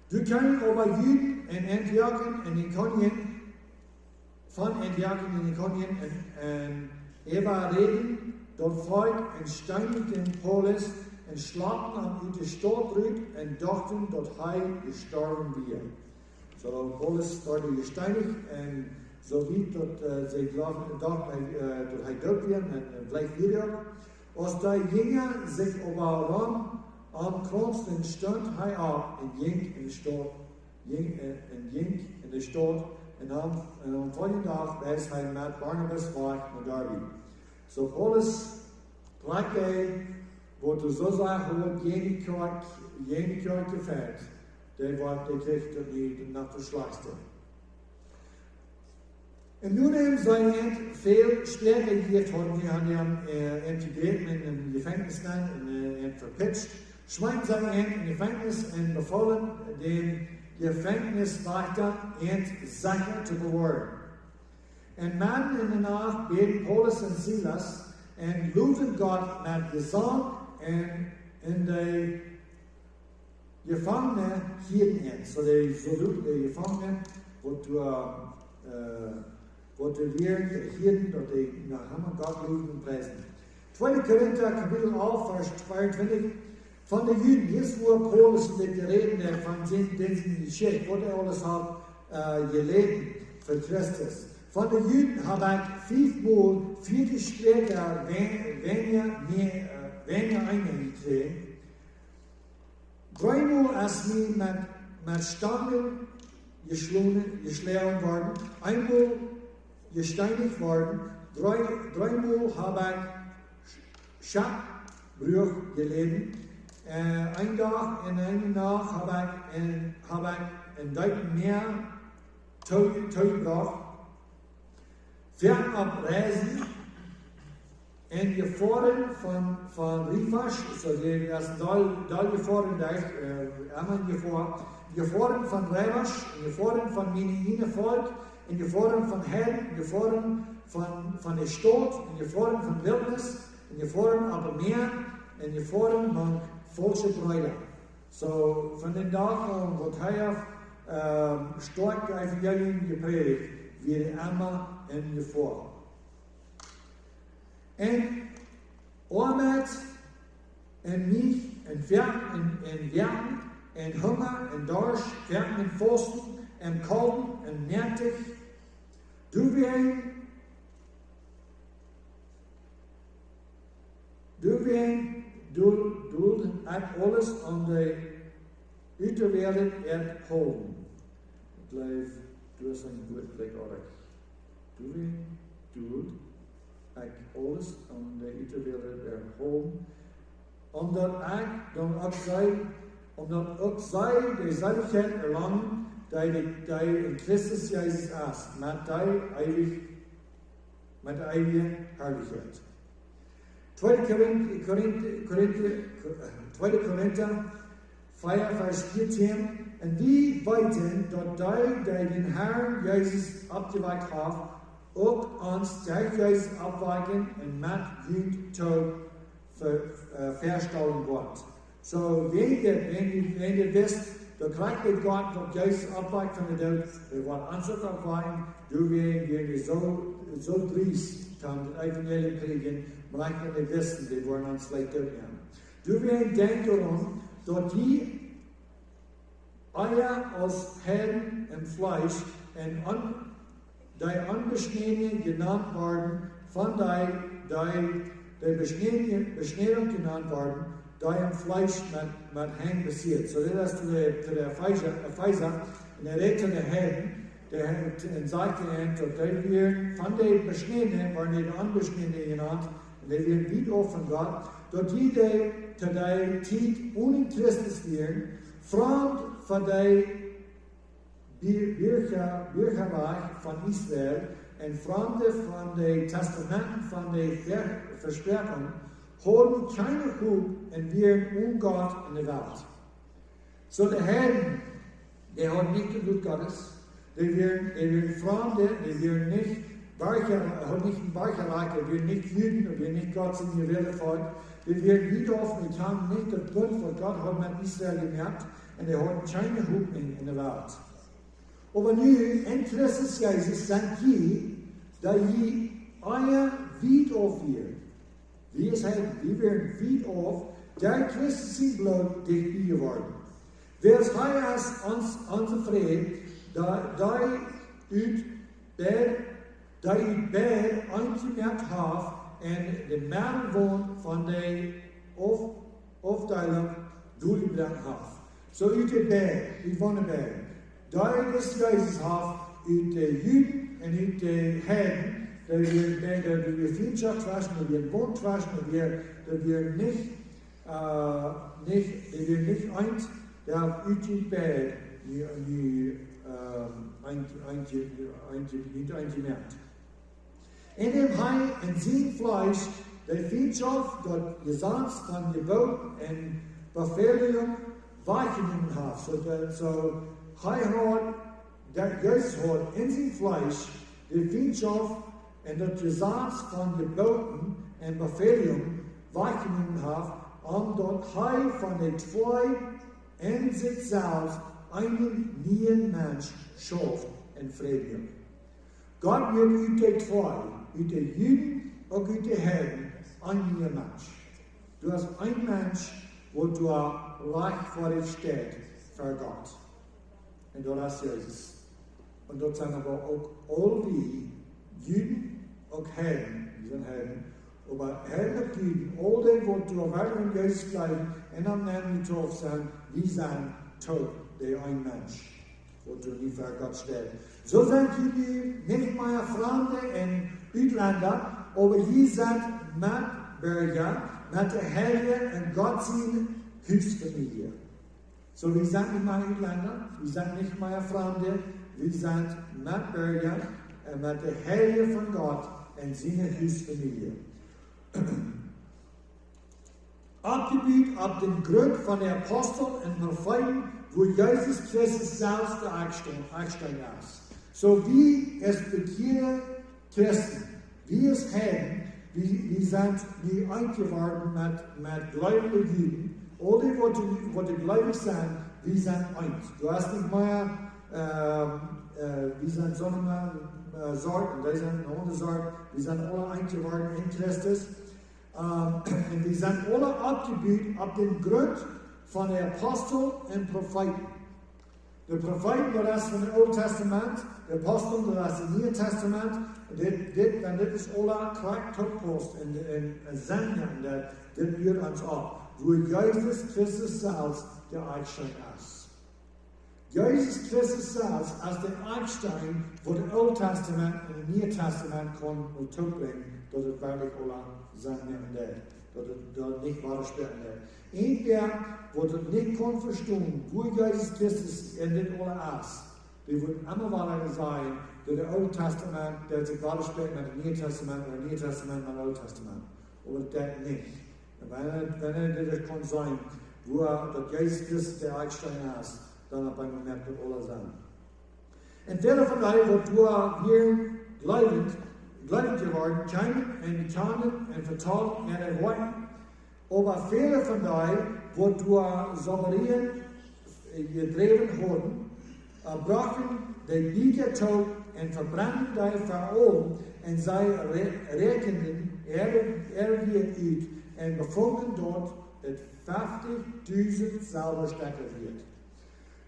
Du kannst aber Juden in Antiochien und Ikonien, von Antiochien und Ikonien und Eva reden, dort Volk und steinigten Paulus und schlagen an die Stadt rück und dachten, dort gestorben wird. So, Paulus wurde gesteinigt und so wie dort sie glauben, dort tot wird und vielleicht wieder. Als die Jünger sich aber ankranzten, stand er ab und ging in die Stadt und am folgenden Tag ist er mit Barnabas nach Derbe. So Paulus plakte, wo du so sagst, jene Kirche gefällt. der kriegt die nach der Schlachte. Und nun haben sie viel stärker gegeben, die haben integriert in ein Gefängnis und verpitcht. Schwein sie in Gefängnis und befohlen, den Gefängniswärter sicher zu bewahren. Und Mann in der Nacht beten Paulus und Silas und loben Gott mit Gesang und in die Gefangene hielten. So die Gefangene, wo du wirst, hielten, und die nach Hammer Gott loben und preisen. 2. Korinther, Kapitel 11, Vers 22. Von den Juden, hier ist wo Paulus mit den Reden von diesen Jeschicht, wo er alles hat gelesen für Christus. Von den Juden habe ich 5-mal 40 Schläger weniger eingekriegt. 3-mal als mir mit Stangen geschlagen worden, 1-mal gesteinigt worden, 3-mal habe ich Schabbruch gelitten. Ein Tag in einer Nacht habe ich ein Deuten mehr gebracht. Fernab Reisen und gefahren von Rifasch, so die ersten Dal gefahren, da ist gefahren von Revasch, gefahren von Miniine Volk, und gefahren von Herden, gefahren von der Stadt, und gefahren von Wildnis, und gefahren aber mehr, und gefahren von falsche Brüder. So von den Tagen, wo er stark Evangelium gepredigt, wird immer in Gefahr. Und Arbeit, und mich, und Werken, und Hunger, und Dorsch, Werken, und Fasten, und Kalten, und Närtig, du alles an der Uiterwereld erholen. Ik blijf, du hast einen guten Blick, oder? Du alles an der Uiterwereld erholen. Omdat ook zij de zaligheid erlangen, die in Christus Jezus is, met de eeuwige Herrlichkeit. 2. Korinther 4, Vers 14. En wie weten dat die den Herrn Jezus abgeweikt haben, ook ons der Jezus abweiken en met Jud toe verstellen wordt. So, wenn ihr wisst, da kriegt ihr Gott, dat Jezus abweikt von der Dood, wir wollen uns auch abweiken, du wirst so driest, dann das Evangelium kriegen, maar ik kan niet wissen, die worden ons vielleicht doodnemen. Du wirst denken daran, dass die Eier aus Herden und Fleisch und die Anbeschneidung genannt worden, von die Beschneidung genannt worden, die im Fleisch mit Hängen passiert. So das ist zu der Pfizer, und er redet zu den Herden, der sagte ihm, dass wir von den Beschneidungen, waren die Anbeschneidungen genannt, und die werden wieder von Gott, dass die zu der Zeit ohne Christus werden, fremd von der Bürgerreich von Israel und fremde von den Testamenten von den Versprechungen, haben keine Hut und werden um Gott in der Welt. So die Herren, die haben nicht das Blut Gottes, die werden Fremde, die werden nicht ein Barcherreich, die werden nicht Juden, die werden nicht Gott in die Welt folgen, die werden wieder offen, die haben nicht das Blut von Gott, haben mit Israel gemerkt, und die haben keine Hut in der Welt. Aber nu, in Christus Jezus sind die, die euer Wied aufwirken. Wie es heißt, wir werden Wied auf, der Christus sein Blut dich geworden. Wer es heißt, unsere Friede, die Bär eingemerkt hat, und den Mann wohnt von der Aufteilung durchgebracht hat. So uit de berg, uit van de berg. Daar is Jezus af, uit de Juden en uit de Herden, dat wir Freundschaft waschen, dat wir Bund waschen, dat wir nicht eins, der uit die bed eingemerkt. In dem Hai en zijn Fleisch, der Viehschaft, dort Gesetz von Gebot und Befehlung weichen hat. So Hai hat, der Jesus hat in sein Fleisch, der Viehschaft und das Gesetz von Geboten und Befehlung weichen hat, dort Hai von den zwei in sich selbst einen neuen Mensch schafft und Frieden. Gott wird uit den zwei, uit den Juden und uit den Heiden, ein neuer Mensch. Du hast ein Mensch, wo du reich vor dir steht für Gott. Und dort hast Jesus. Und dort sind aber auch all die Juden und Heiden, die sind Heiden, aber Heiden und Juden, all die, wo du weiter Jesus bleiben, und am Namen drauf sind, wie sind tot, der ein Mensch, wo du nie für Gott stehst. So sind die nicht mehr Fremde und Utländer, aber hier sind Mitbürger mit der Herre und Gott seine Hilfsfamilie. So wir sind nicht mehr Utländer, wir sind nicht mehr Fremde, wir sind Mitbürger mit der Herre von Gott und seine Hilfsfamilie. Abgebiet ab dem Grund von den Aposteln und Propheten, wo Jesus Christus selbst der Eckstein ist. So wie es bekehrte Christen, wie es Heiden, wir sind nie eingeworden mit gläubigen Juden, alle, die gläubig sind, wir sind eins. Du hast nicht mehr, wir sind so eine Sorten, die sind eine Sorte, wir sind alle eingeworden in Christus. Und wir sind alle abgebildet ab dem Grund von den Aposteln und Propheten. Die Propheten, das ist von dem Alten Testament, die Aposteln, das ist im Neuen Testament, und das ist alle Charakterpost in Sendung, das führt uns ab, wo Jesus Christus selbst der Eckstein ist. Jesus Christus selbst als der Eckstein, wo das Alte Testament und das Neue Testament kann und zurückbringen, dass es wirklich alle Sendung dass es nicht wahr sprechen wird. Irgendwer, der das nicht kann verstehen, wo Jesus Christus in den alle ist, die wird immer weiter sein, dass das Alte Testament, der sich wahr sprechen mit dem Neuen Testament oder Neue Testament mit dem Alten Testament. Aber das nicht. Wenn das kann sein, wo dass Jesus Christus der Eckstein ist, dann beim Moment wird alle sein. Und viele von euch, wo wir gläubig geworden, kennen und kennen und vertrauen und erwarten. Aber viele von euch, wo du Sommerien gedreht haben, brachen die Bietertod und verbrannten die Verordnung und sei rekenden erwähnt und befunden dort, dass 50.000 Sauberstädte wird.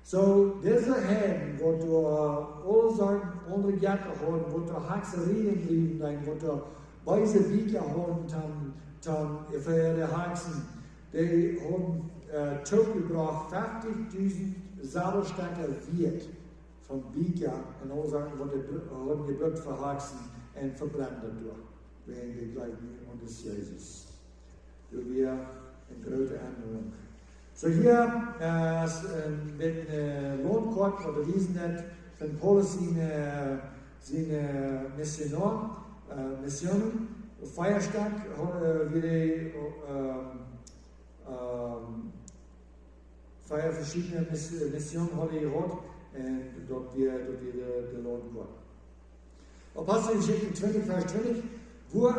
So, diese Herden, wo du alle Sorten andere Gärten haben, wo du Haxerien lieben, wo du weiße Bücher haben, für die Haxen, die haben zurückgebracht 50.000 Sauberstädte wird von Bücher und alle Sorten, wo die haben gebrückt für Haxen und verbrannt dadurch, wegen der Gleichen und des Jesus. Du wir in große Änderung. So hier mit Lohnkort oder Wiesenet von Paulus seine Missionen, Feiertag, wie die Feier verschiedene Missionen hat und dort wir der Lohnkort. Apostelgeschichte 20, Vers 20, wo ich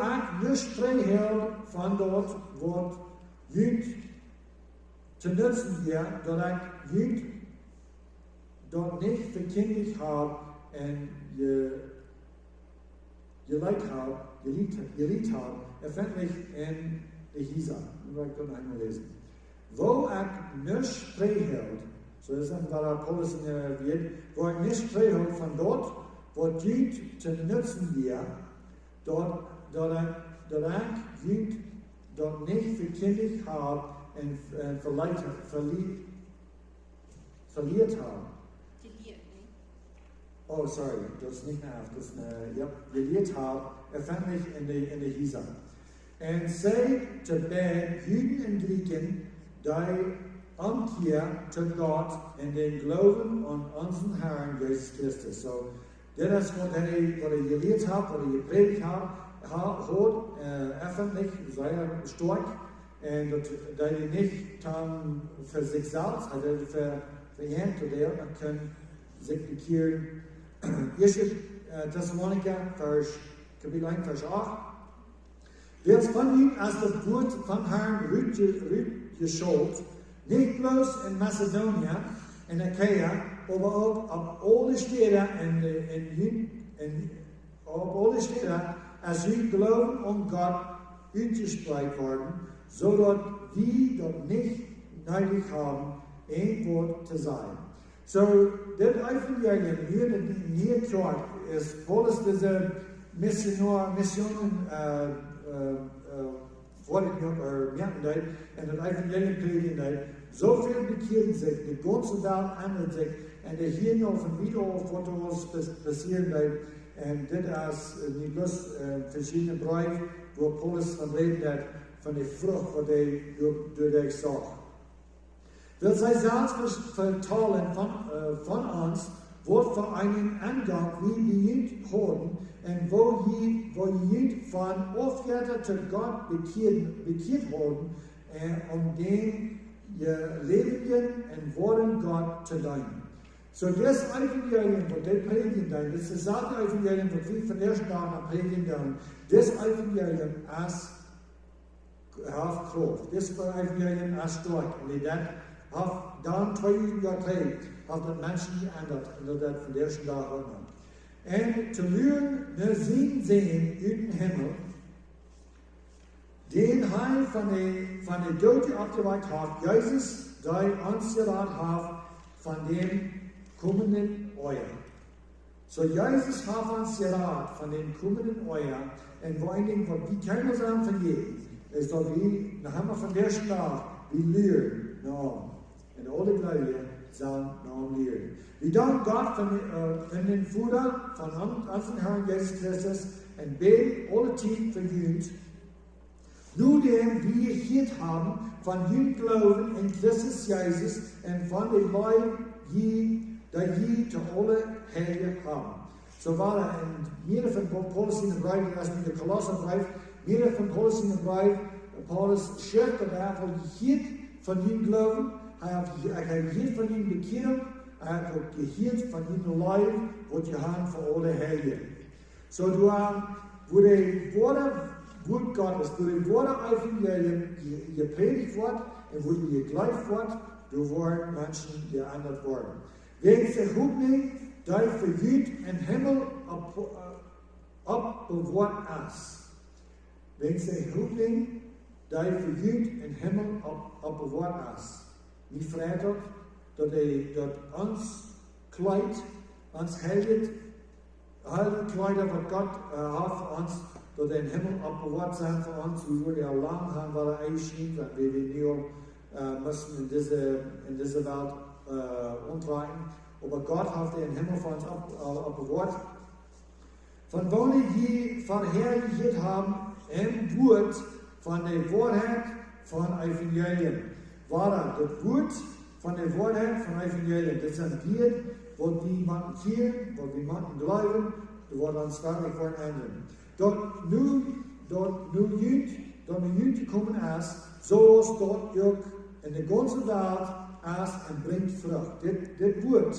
nicht spreche von dort, wo Jüd zu nutzen wir, dass ich Jüd dort nicht verkündigt habe und geliebt habe, öffentlich in der Hisa. Ich werde das einmal lesen. Wo ich nicht spreche, so ist es, weil Paulus wird, wo ich nicht spreche von dort, wo Jüd zu nutzen wir, dort ich Jüd dort nicht verkündigt habe, und verliert haben. Oh, sorry, das ist nicht mehr auf, das verliert haben, öffentlich in der Hisa. Und sei zu Juden und Griechen, die Umkehr zu Gott in den Glauben an unseren Herrn Jesus Christus. So, das ist, was ich gelehrt habe, was ich gepredigt habe, öffentlich, sehr stark, und dass ich nicht für sich selbst, also für ihn, zu der können sich bekehren. Jeschicht, Thessaloniker, Kapitel 1, Vers 8. Wer von ihm als das Wort vom Herrn rütgeschaut, nicht bloß in Mazedonien, in Achaia, aber auch auf alle Städte als wir glauben an Gott ausgesprochen worden, so dass wir dort nicht nötig haben, ein Wort zu sein. So, das Evangelium hier klar ist, Paulus diese Missionen merken und das Evangelium predigen, so viel bekehren sich, die ganze Welt ändert sich, und hier noch von wieder auf was passieren wird. Und das ist nicht bloß verschiedene Briefe, wo Paulus von redet hat, von der Frucht, die durch dich sagt. Will sei selbst vertalen von uns, wird für einen Angang, wie wir haben, und wo ihr von Aufgabe zu Gott bekehrt haben, den ihr Leben und Worten Gott zu dienen. So, das Evangelium, was die predigen, das ist das selbe Evangelium, was wir von der ersten Tag an predigen, das Evangelium als Kraft, das Evangelium als stark. Und das hat dann 2000 Jahre trägt, hat das Menschen geändert, und das von der ersten Tag an. Und zu lernen, wir sehen in den Himmel, den Heil von der Toten abgeweicht hat, Jesus, der uns geraten hat, von dem kommenden Euer. So, Jesus hat uns geraten von dem kommenden Euer, und vor allen Dingen, was die keiner sagen von jedem, ist doch wie, da haben wir von der Tag, wie lernen, und alle Gläubige sagen, lernen. Wir danken Gott von den Vater, von unserem Herrn Jesus Christus, und beten alle Zeit für uns. Nur dem wir hier haben, von dem Glauben in Christus Jesus und von dem Leib, die zu alle Heilige haben. So war er in mir von Paulus in der Brief, das mit der Kolosserbrief, mir von Paulus in der Brief, Paulus schreibt, dass er hier von ihm Glauben, er hat hier von ihm Bekehrung, er hat hier von ihm Leib, was wir haben für alle Heilige. So, wo die Worte Wort Gottes, wo die Worte Evangelium gepredigt wird und wo die geglaubt wird, da waren Menschen geändert worden. Wegen der Hoffnung, die für Gott im Himmel abbewahrt ist. Wegen der Hoffnung, die für Gott im Himmel abbewahrt ist. Wie Freitag, dass uns Kleid, uns heiligt, alle Kleider, was Gott hat für uns, dass er im Himmel abbewahrt sein für uns. Wir würden ja lang haben, weil er einschien, wenn wir die Neo müssen in diese Welt umtragen. Aber Gott hat den Himmel für uns abbewahrt. Von wo wir verherrlicht haben, im Wort von der Wahrheit von Evangelium. War das Wort von der Wahrheit von Evangelium. Das sind wir, wo wir machen kehren, wo wir machen glauben, wo wir uns fertig wollen ändern. Dort nu jüt gekommen ist, so ist dort auch in der ganzen Welt ist und bringt Frucht. Das Wort,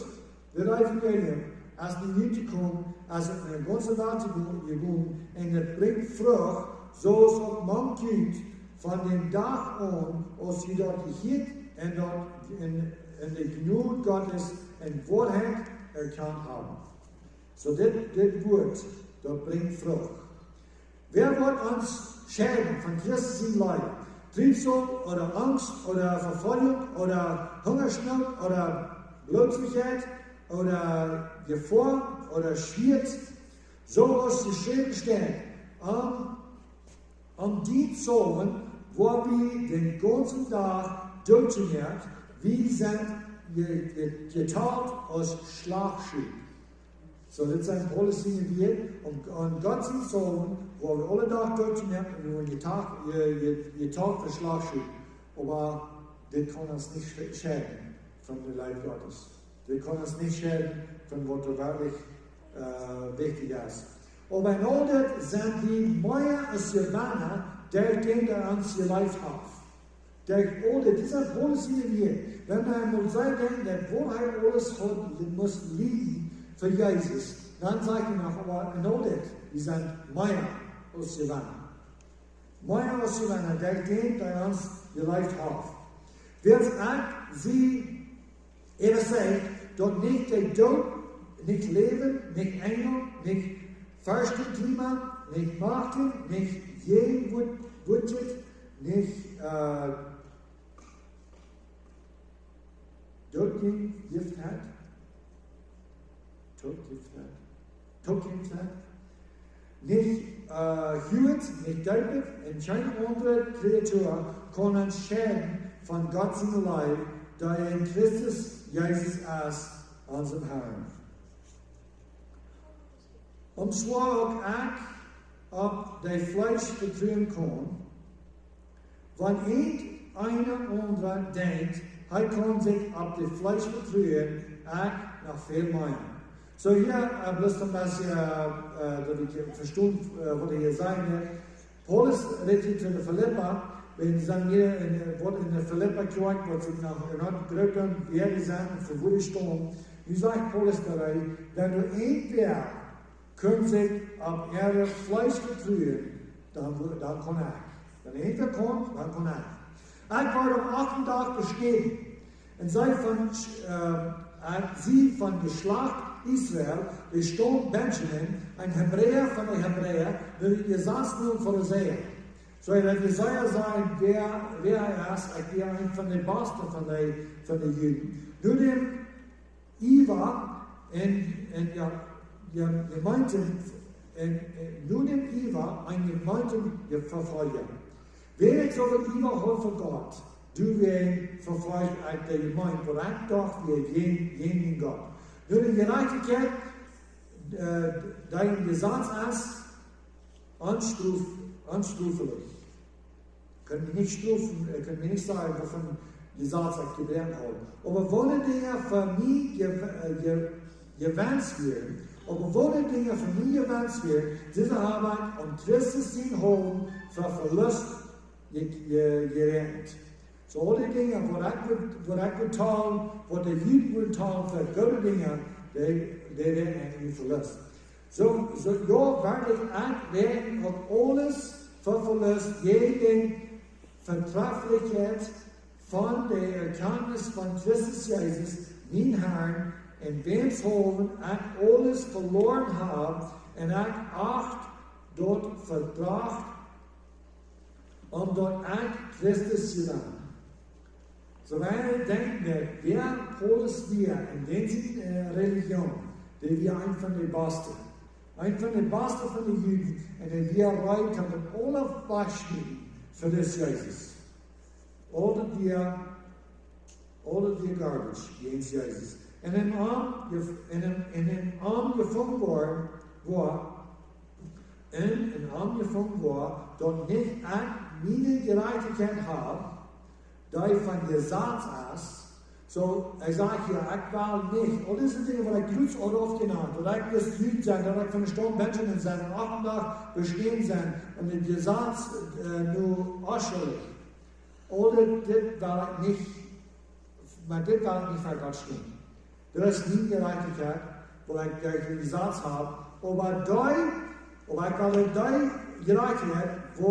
das Evangelium, als die jüt gekommen, als in der ganzen Welt gekommen, und es bringt Frucht, so ist auch man Kind von dem Tag an, als sie dort gehört und dort in der Gnade Gottes und Wahrheit erkannt haben. So das Wort, das bringt Frucht. Wer wird uns schäden von Christus im Leib? Trübsal oder Angst oder Verfolgung oder Hungersnot oder Blutlichkeit oder Gefahr oder Schwert? So ist geschrieben steht, an die Zonen, wo wir den ganzen Tag durchgemacht, wir sind geteilt aus Schlagschuhen. So, das sind alle Dinge wir, und Gott sind Zonen, wo wir alle Tag durchgemacht und wir geteilt für Schlagschuhen. Aber das kann uns nicht schäden von dem Leib Gottes. Das kann uns nicht schäden von was wirklich wichtig ist. Aber in Order sind die Meier aus Savannah, der gehen da ans ihr Leib auf. Der Order, dieser Paulus hier, wenn man einmal sagt, der Wahrheit alles hat, muss liegen für Jesus, dann sagt er noch, aber in Order, die sind Meier aus Savannah. Meier aus Savannah, der gehen da ans ihr Leib auf. Wer sagt, sie, sagt, dort nicht der Tod, nicht Leben, nicht Engel, nicht Klima, nicht Martin, nicht je Budget, nicht Dotting Gift hat, Totgift hat, nicht Hewitt, nicht David, und keine andere Kreatur kann uns schäden von Gott seinem Leib, da in Christus Jesus ist, unserem Herrn. Und zwar auch ob der Fleisch vertrauen kann, wenn einer andere denkt, er kann sich auf das Fleisch vertrauen, auch noch viel mehr. So hier, bloß ein bisschen, dass ich verstehe, was ich hier sage. Paulus redet zu der Philippa, wenn sie sagen, hier in der Philippa Kirche, wo sie nach einer Gruppe, wer die sind, für wo die stehen, wie sagt Paulus dabei, wenn du entweder können sich auf ihre Fleisch vertrauen, dann kann er. Wenn er hinterkommt, dann kann er. Ich war am 8. Tag bestätigt und sie von Geschlecht Israel, der Stamm Benjamin, ein Hebräer von den Hebräern, der saß nun vor der See. So, wenn Jesaja sagen, wer er ist, ich bin ein von den Basten von den Juden. Nur dem Iva nur dem Iva einen gemeinten Verfolger. Wer soll dem Iva holen von Gott? Du wirst verfolgt als der Gemeinde, wo ich doch wir gehen Gott. Nur die Gerechtigkeit, dein Gesetz ist, anstruflich. Können wir nicht stufen, können wir nicht sagen, wovon Gesetz ich gelernt habe. Aber wollen Dinge für mich gewünscht werden, aber wollen Dinge für mich gewünscht werden, diese Arbeit um Christus den Hohen für Verlust gerettet. So alle Dinge, wo ich bezahle, wo der Juden bezahlen für gute Dinge, die werden eigentlich Verlust. So ja, werden auch alles für Verlust, jede Vertraulichkeit von der Erkenntnis von Christus Jesus, mein Herrn, in wems holen ich alles verloren habe, und ich acht dort vertracht, dort ich Christus zu sein. So wenn denken wir, wer Paulus wir in dieser Religion, der wir ein von den Basten, von den Juden, und der wir rein kann mit alle Beispiele für das Jesus. All the garbage against Jesus. Und in Arm gefunden war, dort nicht meine Gerechtigkeit habe, da ich von Gesetz ist, so, ich sage hier, ich will nicht, all diese Dinge, die ich Kreuz oder oft genannt, oder ich muss Jüd sein, oder ich von der Stamm Benjamin sein, und 8 Tage bestehen sein, und den Gesetz nur ausschuldig. Oder das war nicht, das war nicht für Gott stehen. Das ist nie Gerechtigkeit, wo ich den Gesetz habe, aber ich will die Gerechtigkeit, wo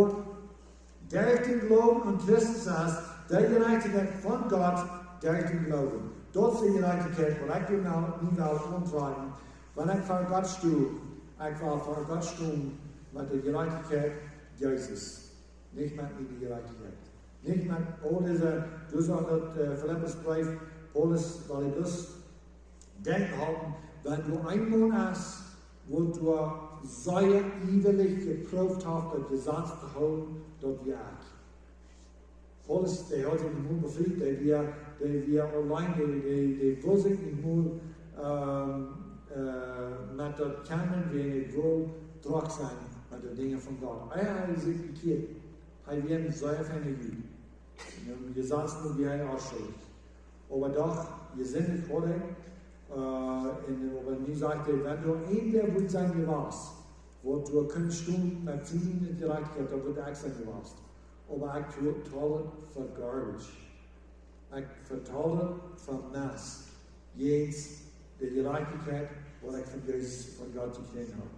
der den Glauben an Christus ist, der Gerechtigkeit von Gott, der den Glauben. Dort ist die Gerechtigkeit, wo ich nie umtragen. Wenn ich vor Gott stehe, ich will vor Gott stehen mit der Gerechtigkeit Jesus. Nicht mit der Gerechtigkeit. Nicht mit all diese, du sagst das Philippusbrief, Paulus, weil ich das denken haben, wenn du einmal hast, wo du sehr ewig geprüft hast, das Gesetz zu halten, dort wir auch. Paulus, der hat den Mund befriedigt, der wir allein, der Vorsicht im Mund mit der Kamen, wir wohl trug sein mit den Dingen von Gott. Er hat sich bekehrt. Er wird sehr viele Juden. Je saß nur wie ein Ausschuldig. Aber doch, je sind nicht heute, aber nie sagte, wenn du ein der will sein gewarst, wo du kannst du mit ziehen in die Reichkeit, da wird er sein gewarst. Aber ich vertraue für Garbage. Ich vertraue für Nass. Jetzt die Gerechtigkeit, was ich von Jesus, von Gott zu kennen habe.